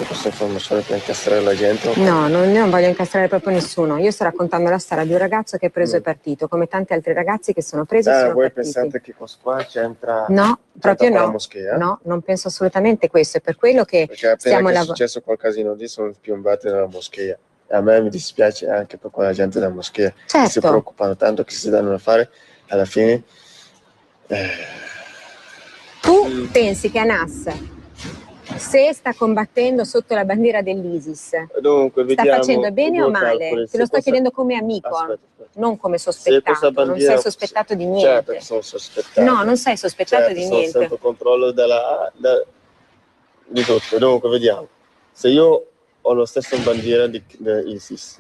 questa informazione per incastrare la gente? No, non voglio incastrare proprio nessuno. Io sto raccontando la storia di un ragazzo che è preso e partito, come tanti altri ragazzi che sono presi e sono voi partiti. pensate che qua c'entra? No, proprio con no. La moschea? No, non penso assolutamente questo. È per quello che Perché appena stiamo che è lavorando. successo quel casino lì sono piombati nella moschea. E a me mi dispiace anche per quella gente della moschea. Certo. Che si preoccupano tanto, che si danno da fare, alla fine... Tu pensi che Anas, se sta combattendo sotto la bandiera dell'ISIS, Dunque, sta vediamo facendo bene o male? Te lo sto chiedendo come amico, non come sospettato. Non sei sospettato di niente. Certo che sono sospettato. No, non sei sospettato di niente. Sono sotto controllo di tutto. Dunque, vediamo. Se io ho la stessa bandiera di ISIS,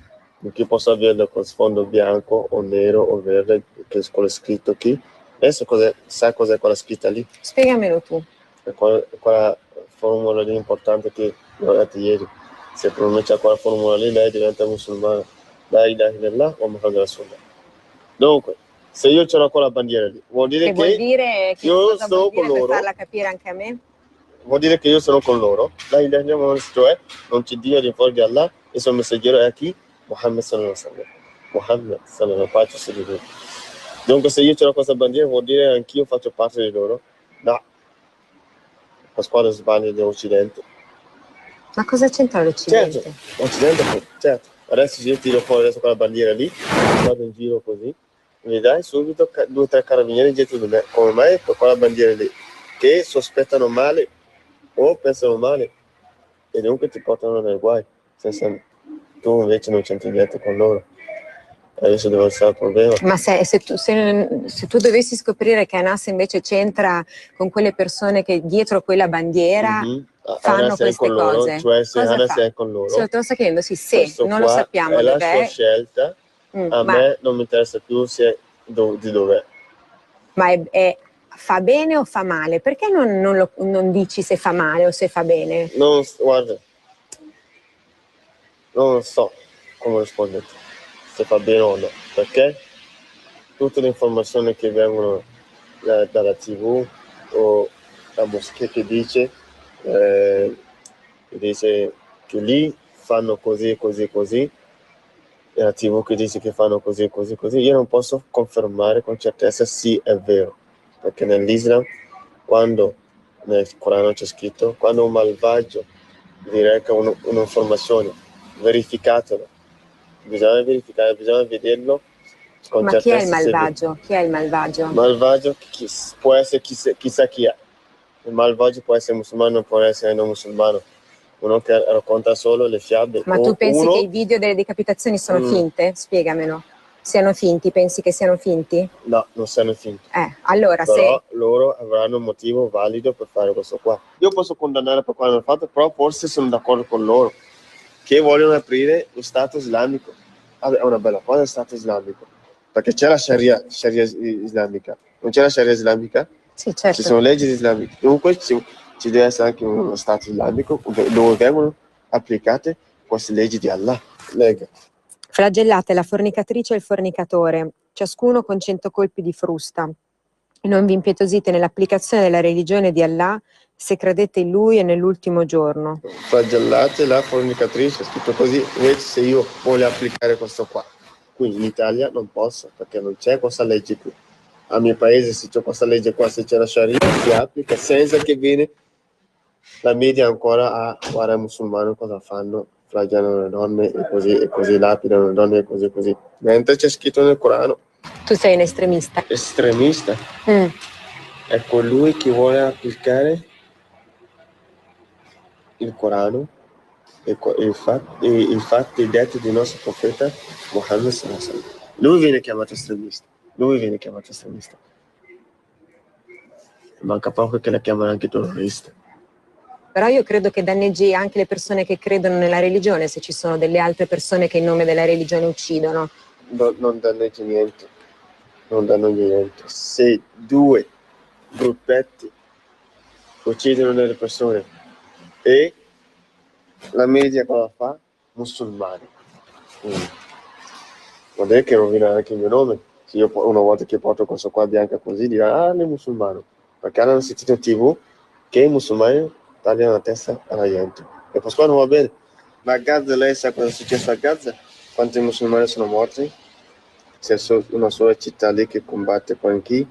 che posso averla con sfondo bianco o nero o verde, che con scritto qui, adesso sa cos'è quella scritta lì? Spiegamelo tu. Quella formula lì importante che ho detto ieri. Se pronuncia quella formula lì, lei diventa musulmana. La ilaha illallah wa Muhammad Rasulullah. Dunque, se io ce l'ho quella bandiera lì, vuol dire che io sono con loro. Per farla capire anche a me? Vuol dire che io sono con loro. La ilaha illallah, cioè non c'è Dio di fuori di Allah, e il suo messaggero è chi? Muhammad sallallahu alaihi wasallam. Muhammad sallallahu alaihi wasallam, pace di lui. Dunque, se io ce l'ho questa bandiera, vuol dire che anch'io faccio parte di loro? No. La squadra sbaglia dell'Occidente. Ma cosa c'entra l'Occidente? Certo, l'Occidente, certo. Adesso io tiro fuori quella bandiera lì, vado in giro così, mi dai subito 2 o 3 carabinieri dietro di me. Come mai? Per quella bandiera lì, che sospettano male o pensano male e dunque ti portano nei guai. Tu invece non c'entri niente con loro. Adesso deve essere il problema. Ma se tu dovessi scoprire che Anas invece c'entra con quelle persone che dietro quella bandiera fanno queste cose, cioè se Anas è con loro, te lo sto chiedendo, sì, se non lo sappiamo è la dov'è. sua scelta, me non mi interessa più di dov'è. Ma fa bene o fa male? Perché non dici se fa male o se fa bene? Guarda, non so come rispondere, se fa bene o no, perché tutte le informazioni che vengono dalla TV o la moschea che dice che lì fanno così, e la TV che dice che fanno così, io non posso confermare con certezza sì è vero, perché nell'Islam, quando nel Corano c'è scritto, quando un malvagio reca un'informazione, verificatelo, bisogna verificare, bisogna vederlo con ma certezza. Chi è il malvagio? Chi è il malvagio? Malvagio può essere chissà chi è. Il malvagio può essere musulmano, può essere non musulmano. Uno che racconta solo le fiabe. Ma tu pensi che i video delle decapitazioni sono finte? Spiegamelo. Siano finti? Pensi che siano finti? No, non siano finti. Allora, però loro avranno un motivo valido per fare questo qua. Io posso condannare per quello che hanno fatto, però forse sono d'accordo con loro che vogliono aprire lo Stato islamico. È una bella cosa lo Stato islamico, perché c'è la Sharia islamica. Non c'è la Sharia islamica? Sì, certo. Ci sono leggi islamiche. Dunque ci deve essere anche uno Stato islamico dove vengono applicate queste leggi di Allah. Lega. Flagellate la fornicatrice e il fornicatore, ciascuno con 100 colpi di frusta. E non vi impietosite nell'applicazione della religione di Allah, se credete in lui e nell'ultimo giorno. Flagellate la fornicatrice, è scritto così. Invece se io voglio applicare questo qua, qui in Italia non posso, perché non c'è questa legge qui. Al mio paese se c'è questa legge qua, se c'è la Sharia, si applica senza che viene la media ancora a guarda i musulmani cosa fanno, flagellano le donne e così lapidano le donne e così. Mentre c'è scritto nel Corano. Tu sei un estremista. Estremista? È colui che vuole applicare il Corano e i fatti detti del nostro profeta Muhammad sallallahu alaihi wasallam. Lui viene chiamato estremista. Manca poco che la chiamano anche terrorista. Però io credo che danneggi anche le persone che credono nella religione se ci sono delle altre persone che in nome della religione uccidono. Non danneggi niente. Se due gruppetti uccidono delle persone e la media cosa fa? Musulmani. Vuol dire che rovina anche il mio nome. Se io una volta che porto questo qua bianca così dirà è musulmano, perché hanno sentito in TV che i musulmani tagliano la testa alla gente e questo qua non va bene. Ma a Gaza lei sa cosa è successo a Gaza? Quanti musulmani sono morti? C'è una sola città lì che combatte con chi?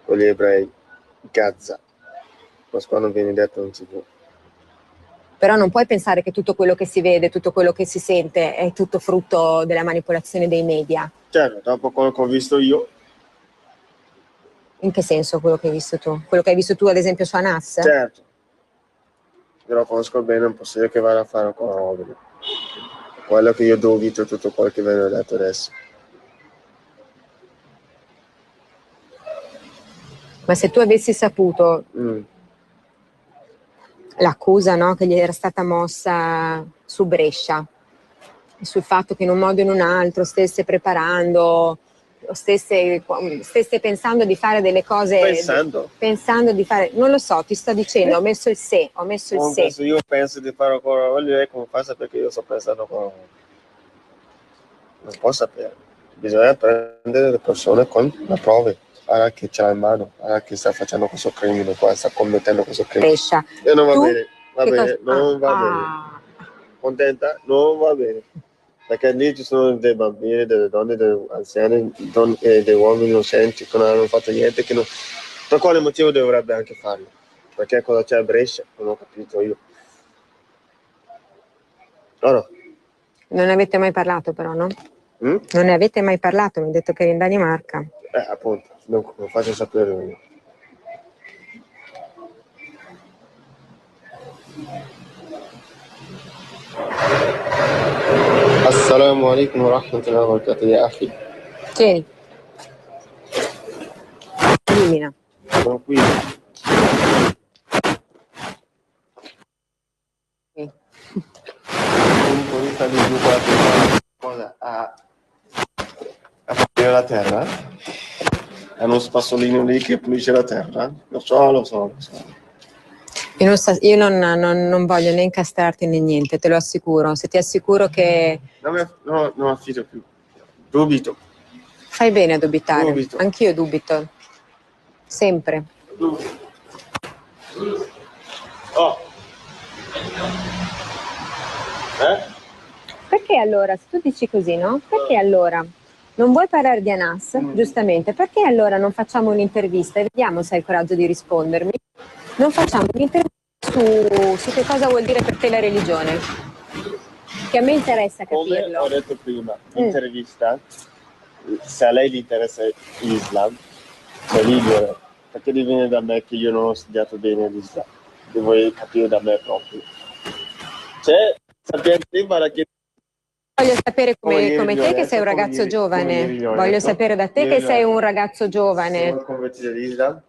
Con gli ebrei. Gaza. Questo qua non viene detto in TV. Però non puoi pensare che tutto quello che si vede, tutto quello che si sente è tutto frutto della manipolazione dei media. Certo, dopo quello che ho visto io. In che senso quello che hai visto tu? Quello che hai visto tu ad esempio su Hamas? Certo. Però conosco bene, non posso dire che vada a fare con Robin. Quello che io dubito tutto quello che viene detto adesso. Ma se tu avessi saputo l'accusa, no, che gli era stata mossa su Brescia, sul fatto che in un modo o in un altro stesse preparando, stesse pensando di fare delle cose, pensando di fare, non lo so, ti sto dicendo, ho messo il se. Se io penso di fare ancora, voglio dire come fa perché io sto pensando ancora. Non posso sapere, bisogna prendere le persone con le prove. Guarda che ce l'ha in mano, guarda che sta facendo questo crimine qua, sta commettendo questo crimine. E non va bene, non va bene. Contenta? Non va bene. Perché lì ci sono dei bambini, delle donne, degli anziani, dei uomini innocenti che non hanno fatto niente, che non... Per quale motivo dovrebbe anche farlo? Perché cosa c'è a Brescia? Non ho capito io. No. Non ne avete mai parlato però, no? Non ne avete mai parlato, mi hai detto che eri in Danimarca. Appunto, non faccio sapere io. Assalamu alaikum wa rahmatullahi wa barakatuh, ya akhi. Tieni. Elimina. Sono qui. Un po' di giù cosa a pulire la terra? È uno spassolino lì che pulisce la terra? Lo so. Io non voglio né incastrarti né niente, te lo assicuro. Se ti assicuro che... Non affido più. Dubito. Fai bene a dubitare. Dubito. Anch'io dubito. Sempre. Oh. Perché allora, se tu dici così, no? Perché allora non vuoi parlare di Hamas, giustamente, perché allora non facciamo un'intervista e vediamo se hai il coraggio di rispondermi? Non facciamo un'intervista su che cosa vuol dire per te la religione, che a me interessa capirlo. Come ho detto prima, intervista, se a lei gli interessa l'Islam, è libero, perché viene da me che io non ho studiato bene l'Islam, devo capire da me proprio. Voglio sapere come te che sei un ragazzo giovane, voglio sapere da te che sei un ragazzo giovane. Se vuoi convertire all'Islam,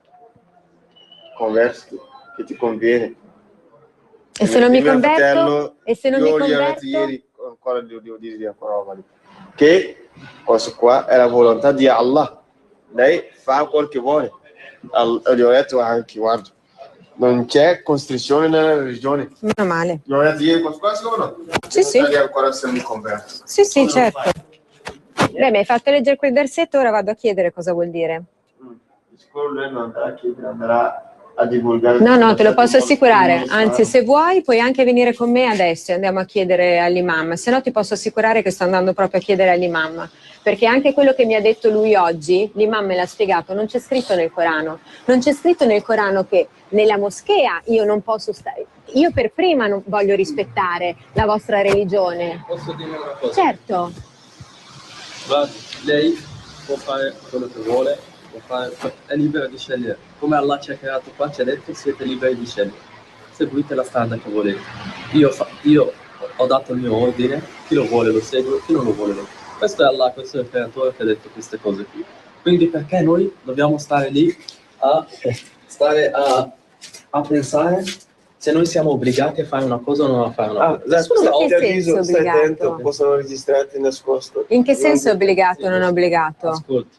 converti, che ti conviene. E se non mi converto? E se non mi converto? Ieri, ancora devo dire ancora che questo qua è la volontà di Allah. Lei fa quel che vuole. Gli ho detto anche, guarda, non c'è costrizione nella religione. Meno male. Gli ho detto ieri qualcosa o no? Sì. Ancora se mi converto. Sì, certo. Beh, mi hai fatto leggere quel versetto, ora vado a chiedere cosa vuol dire. Di sicuro lei non andrà a chiedere, andrà a divulgare. No, te lo posso assicurare. Anzi, se vuoi puoi anche venire con me adesso e andiamo a chiedere all'imam. Se no ti posso assicurare che sto andando proprio a chiedere all'imam. Perché anche quello che mi ha detto lui oggi, l'imam me l'ha spiegato, non c'è scritto nel Corano. Non c'è scritto nel Corano che nella moschea io non posso stare. Io per prima non voglio rispettare la vostra religione. Posso dire una cosa? Certo. Guarda, lei può fare quello che vuole, è libera di scegliere. Come Allah ci ha creato qua, ci ha detto siete liberi di scegliere. Seguite la strada che volete. Io ho dato il mio ordine, chi lo vuole lo segue, chi non lo vuole lo. Questo è Allah, questo è il creatore che ha detto queste cose qui. Quindi perché noi dobbiamo stare lì a pensare se noi siamo obbligati a fare una cosa o non a fare una cosa? Stai attento, possono registrarti nascosto. In che senso è obbligato o non obbligato? Ascolti,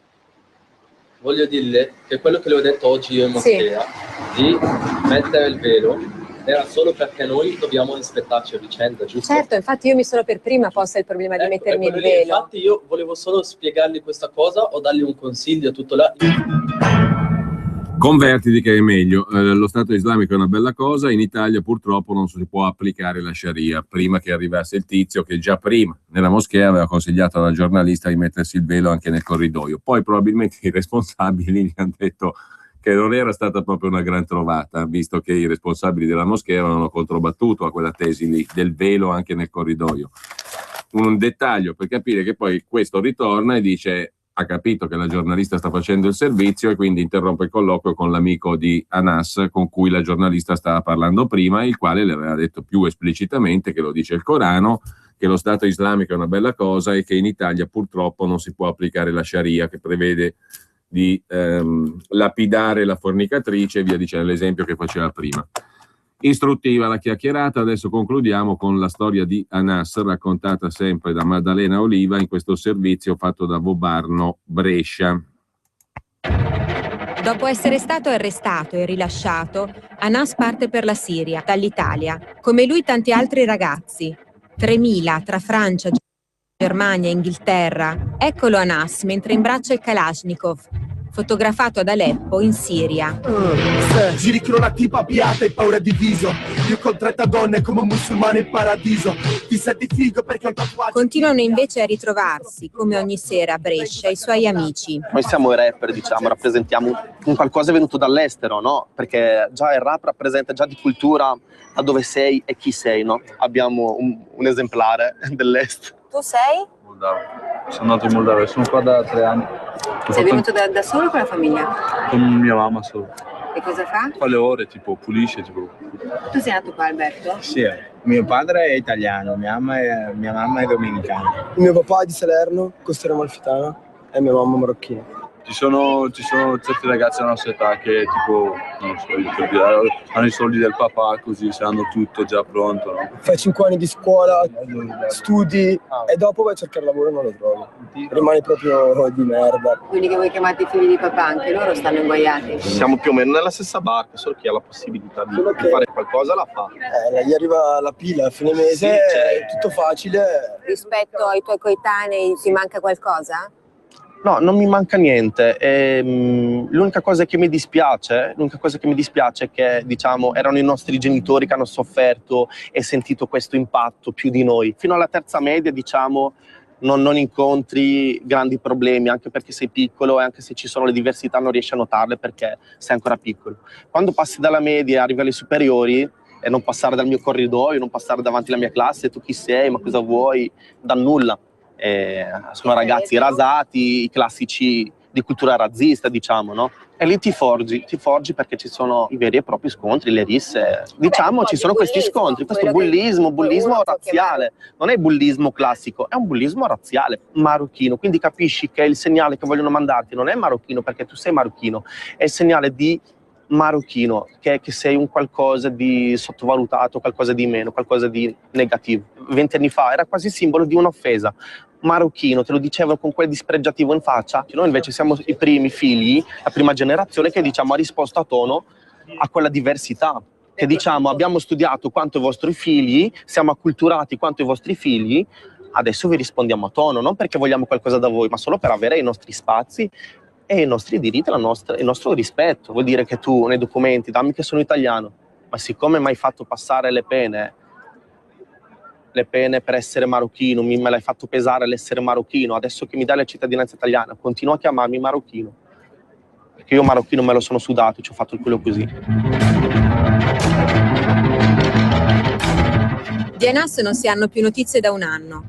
voglio dirle che quello che le ho detto oggi io in moschea, di mettere il velo, era solo perché noi dobbiamo rispettarci a vicenda, giusto? Certo, infatti io mi sono per prima posta il problema di mettermi il lì, velo. infatti io volevo solo spiegargli questa cosa o dargli un consiglio a tutto là. Convertiti che è meglio. Lo Stato islamico è una bella cosa, in Italia purtroppo non si può applicare la Sharia, prima che arrivasse il tizio che già prima nella moschea aveva consigliato alla giornalista di mettersi il velo anche nel corridoio. Poi probabilmente i responsabili gli hanno detto che non era stata proprio una gran trovata, visto che i responsabili della moschea avevano controbattuto a quella tesi lì del velo anche nel corridoio. Un dettaglio per capire che poi questo ritorna e dice: ha capito che la giornalista sta facendo il servizio e quindi interrompe il colloquio con l'amico di Anas con cui la giornalista stava parlando prima, il quale le aveva detto più esplicitamente che lo dice il Corano, che lo Stato islamico è una bella cosa e che in Italia purtroppo non si può applicare la Sharia, che prevede di lapidare la fornicatrice e via dicendo, l'esempio che faceva prima. Istruttiva la chiacchierata, adesso concludiamo con la storia di Anas, raccontata sempre da Maddalena Oliva in questo servizio fatto da Vobarno Brescia. Dopo essere stato arrestato e rilasciato, Anas parte per la Siria, dall'Italia, come lui tanti altri ragazzi. 3.000 tra Francia, Germania e Inghilterra. Eccolo Anas mentre imbraccia il Kalashnikov, fotografato ad Aleppo in Siria. Giri con una tipa piata e paura di viso. Io con 30 donne come un musulmano in paradiso. Ti senti figo perché ho un tatuaggio. Continuano invece a ritrovarsi, come ogni sera a Brescia, i suoi amici. Noi siamo i rapper, diciamo, rappresentiamo un qualcosa venuto dall'estero, no? Perché già il rap rappresenta già di cultura da dove sei e chi sei, no? Abbiamo un esemplare dell'est. Tu sei? Sono nato in Moldavia, sono qua da 3 anni. Sei venuto da solo o con la famiglia? Con mia mamma solo. E cosa fa? Fa le ore, tipo pulisce, tipo. Tu sei nato qua, Alberto? Sì, mio padre è italiano, mia mamma è dominicana. Mio papà è di Salerno, costiera amalfitana, e mia mamma marocchina. Ci sono certi ragazzi della nostra età che tipo, non so, hanno i soldi del papà, così se hanno tutto già pronto, no? Fai 5 anni di scuola, studi e dopo vai a cercare lavoro e non lo trovi. Rimani proprio di merda. Quelli che voi chiamate figli di papà, anche loro stanno inguaiati. Siamo più o meno nella stessa barca, solo chi ha la possibilità di fare qualcosa la fa. Gli arriva la pila a fine mese, sì, è tutto facile. Rispetto ai tuoi coetanei ti manca qualcosa? No, non mi manca niente. L'unica cosa che mi dispiace è che, diciamo, erano i nostri genitori che hanno sofferto e sentito questo impatto più di noi. Fino alla terza media, diciamo, non incontri grandi problemi, anche perché sei piccolo e anche se ci sono le diversità non riesci a notarle perché sei ancora piccolo. Quando passi dalla media e arrivi alle superiori, e non passare dal mio corridoio, non passare davanti alla mia classe, tu chi sei, ma cosa vuoi, da nulla. Sono ragazzi rasati, i classici di cultura razzista, diciamo, no? E lì ti forgi perché ci sono i veri e propri scontri, le risse. Diciamo, ci sono questi scontri, questo bullismo razziale. Non è bullismo classico, è un bullismo razziale, marocchino. Quindi capisci che il segnale che vogliono mandarti non è marocchino perché tu sei marocchino, è il segnale di marocchino, che sei un qualcosa di sottovalutato, qualcosa di meno, qualcosa di negativo. 20 anni fa era quasi simbolo di un'offesa. Marocchino, te lo dicevano con quel dispregiativo in faccia. Noi invece siamo i primi figli, la prima generazione che, diciamo, ha risposto a tono a quella diversità. Che, diciamo, abbiamo studiato quanto i vostri figli, siamo acculturati quanto i vostri figli, adesso vi rispondiamo a tono, non perché vogliamo qualcosa da voi, ma solo per avere i nostri spazi e i nostri diritti, il nostro rispetto. Vuol dire che tu nei documenti dammi che sono italiano, ma siccome mi hai fatto passare le pene per essere marocchino, me l'hai fatto pesare l'essere marocchino, adesso che mi dai la cittadinanza italiana continua a chiamarmi marocchino, perché io marocchino me lo sono sudato, ci ho fatto il culo così. Di Anas non si hanno più notizie da un anno.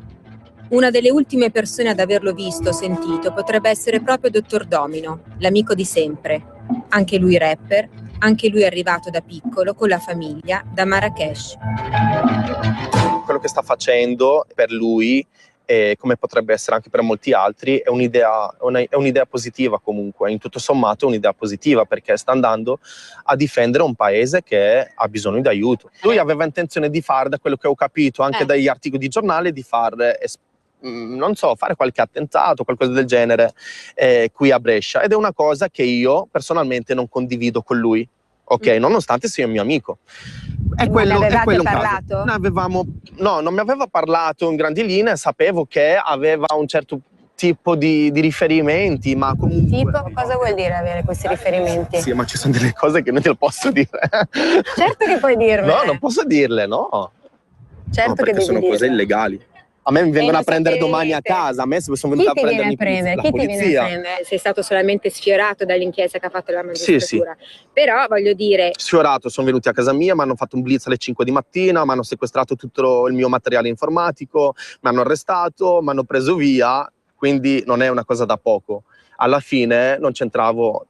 Una delle ultime persone ad averlo visto o sentito potrebbe essere proprio Dottor Domino, l'amico di sempre. Anche lui rapper, anche lui arrivato da piccolo con la famiglia da Marrakesh. Quello che sta facendo per lui, come potrebbe essere anche per molti altri, è un'idea positiva comunque, in tutto sommato è un'idea positiva, perché sta andando a difendere un paese che ha bisogno di aiuto. Lui aveva intenzione di fare, da quello che ho capito anche dagli articoli di giornale, di fare qualche attentato, qualcosa del genere qui a Brescia, ed è una cosa che io personalmente non condivido con lui, ok? Nonostante sia un mio amico. È quello un parlato? No, non mi aveva parlato in grandi linee, sapevo che aveva un certo tipo di riferimenti, ma comunque... Tipo, cosa vuol dire avere questi riferimenti? Sì, ma ci sono delle cose che non te le posso dire. Certo che puoi dirle. No, non posso dirle, no. Certo, no, perché che devi sono cose dirle. illegali. A me mi vengono a prendere domani a casa, a me sono venuti a prendermi la polizia. Chi ti viene a prendere? Sei stato solamente sfiorato dall'inchiesta che ha fatto la magistratura. Sì. Però voglio dire... Sfiorato, sono venuti a casa mia, mi hanno fatto un blitz alle 5 di mattina, mi hanno sequestrato tutto il mio materiale informatico, mi hanno arrestato, mi hanno preso via, quindi non è una cosa da poco. Alla fine non c'entravo,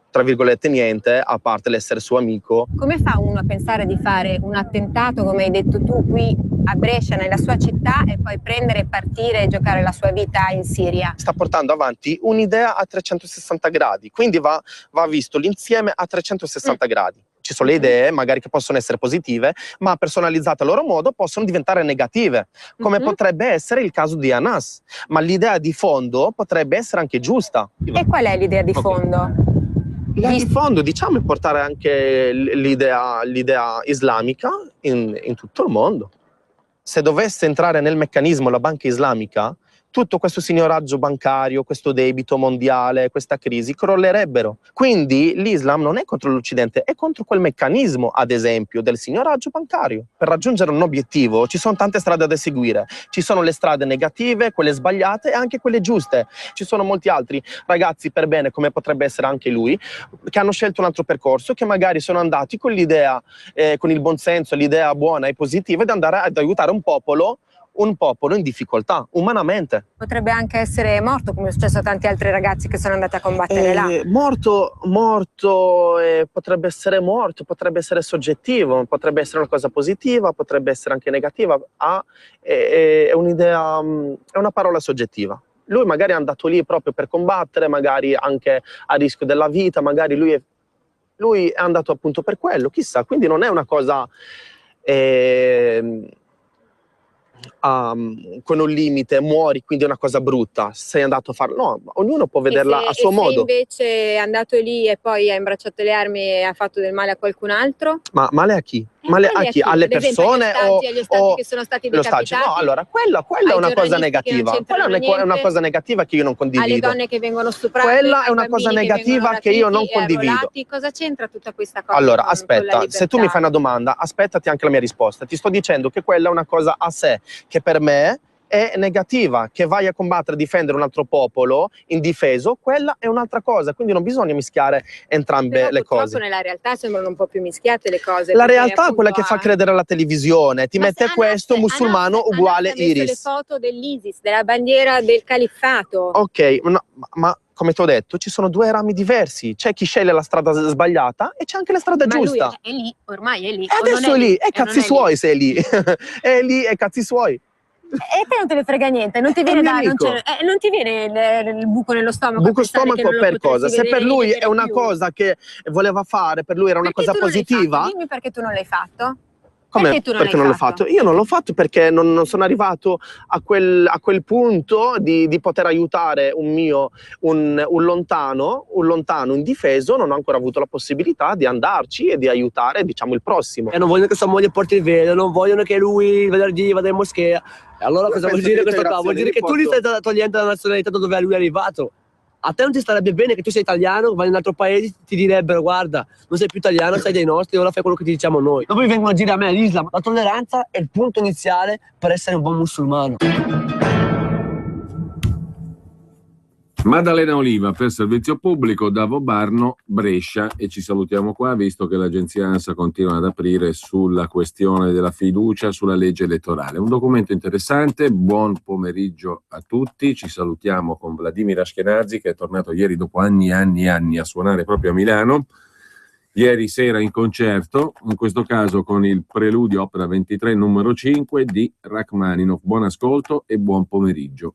tra virgolette, niente, a parte l'essere suo amico. Come fa uno a pensare di fare un attentato, come hai detto tu, qui a Brescia, nella sua città, e poi prendere e partire e giocare la sua vita in Siria? Sta portando avanti un'idea a 360 gradi, quindi va visto l'insieme a 360 gradi. Ci sono le idee, magari che possono essere positive, ma personalizzate a loro modo possono diventare negative, come potrebbe essere il caso di Anas. Ma l'idea di fondo potrebbe essere anche giusta. E qual è l'idea di fondo? L'idea di fondo, diciamo, è portare anche l'idea islamica in tutto il mondo. Se dovesse entrare nel meccanismo la banca islamica, tutto questo signoraggio bancario, questo debito mondiale, questa crisi crollerebbero. Quindi l'Islam non è contro l'Occidente, è contro quel meccanismo, ad esempio, del signoraggio bancario. Per raggiungere un obiettivo ci sono tante strade da seguire. Ci sono le strade negative, quelle sbagliate e anche quelle giuste. Ci sono molti altri ragazzi per bene, come potrebbe essere anche lui, che hanno scelto un altro percorso, che magari sono andati con l'idea, con il buonsenso, l'idea buona e positiva di andare ad aiutare un popolo in difficoltà, umanamente. Potrebbe anche essere morto, come è successo a tanti altri ragazzi che sono andati a combattere là. Morto, potrebbe essere morto, potrebbe essere soggettivo, potrebbe essere una cosa positiva, potrebbe essere anche negativa. È un'idea, è una parola soggettiva. Lui magari è andato lì proprio per combattere, magari anche a rischio della vita, magari lui è andato appunto per quello, chissà. Quindi non è una cosa... con un limite, muori, quindi è una cosa brutta, sei andato a farlo, no, ognuno può vederla a suo modo. Se invece è andato lì e poi ha imbracciato le armi e ha fatto del male a qualcun altro? Ma male a chi? Male a chi? Alle persone agli ostaggi che sono stati decapitati? No, allora, quella è una cosa negativa. Quella è una cosa negativa che io non condivido. Alle donne che vengono stuprate? Quella è una cosa negativa che io non condivido. Arruolati? Cosa c'entra tutta questa cosa? Allora, aspetta, se tu mi fai una domanda, aspettati anche la mia risposta. Ti sto dicendo che quella è una cosa a sé, che per me è negativa, che vai a combattere, a difendere un altro popolo indifeso, quella è un'altra cosa, quindi non bisogna mischiare entrambe le cose. Purtroppo nella realtà sembrano un po' più mischiate le cose. La realtà è quella che fa credere alla televisione, ti mette questo musulmano uguale Iris. Le foto dell'ISIS, della bandiera del califfato. Ok, ma come ti ho detto, ci sono due rami diversi. C'è chi sceglie la strada sbagliata e c'è anche la strada giusta. Lui è lì, ormai è lì. E adesso è lì, è cazzi suoi se è lì. È lì, è cazzi suoi. E te non te ne frega niente, non ti viene non ti viene il buco nello stomaco. Buco stomaco per cosa? Se per lui è una cosa che voleva fare, per lui era una cosa positiva. Dimmi perché tu non l'hai fatto. Come? Perché non l'ho fatto? Io non l'ho fatto perché non sono arrivato a quel punto di poter aiutare un lontano indifeso. Non ho ancora avuto la possibilità di andarci e di aiutare, diciamo, il prossimo. E non vogliono che sua moglie porti il velo, non vogliono che lui venerdì vada in moschea. E allora cosa vuol dire questo qua? Vuol dire che tu gli stai togliendo la nazionalità da dove lui è arrivato. A te non ti starebbe bene che tu sei italiano, vai in un altro paese, ti direbbero guarda, non sei più italiano, sei dei nostri, ora fai quello che ti diciamo noi. Dopo mi vengono a dire a me l'Islam. La tolleranza è il punto iniziale per essere un buon musulmano. Maddalena Oliva per Servizio Pubblico, da Vobarno, Brescia, e ci salutiamo qua visto che l'agenzia ANSA continua ad aprire sulla questione della fiducia sulla legge elettorale. Un documento interessante, buon pomeriggio a tutti, ci salutiamo con Vladimir Ashkenazi che è tornato ieri dopo anni e anni e anni a suonare proprio a Milano, ieri sera in concerto, in questo caso con il preludio opera 23 numero 5 di Rachmaninov. Buon ascolto e buon pomeriggio.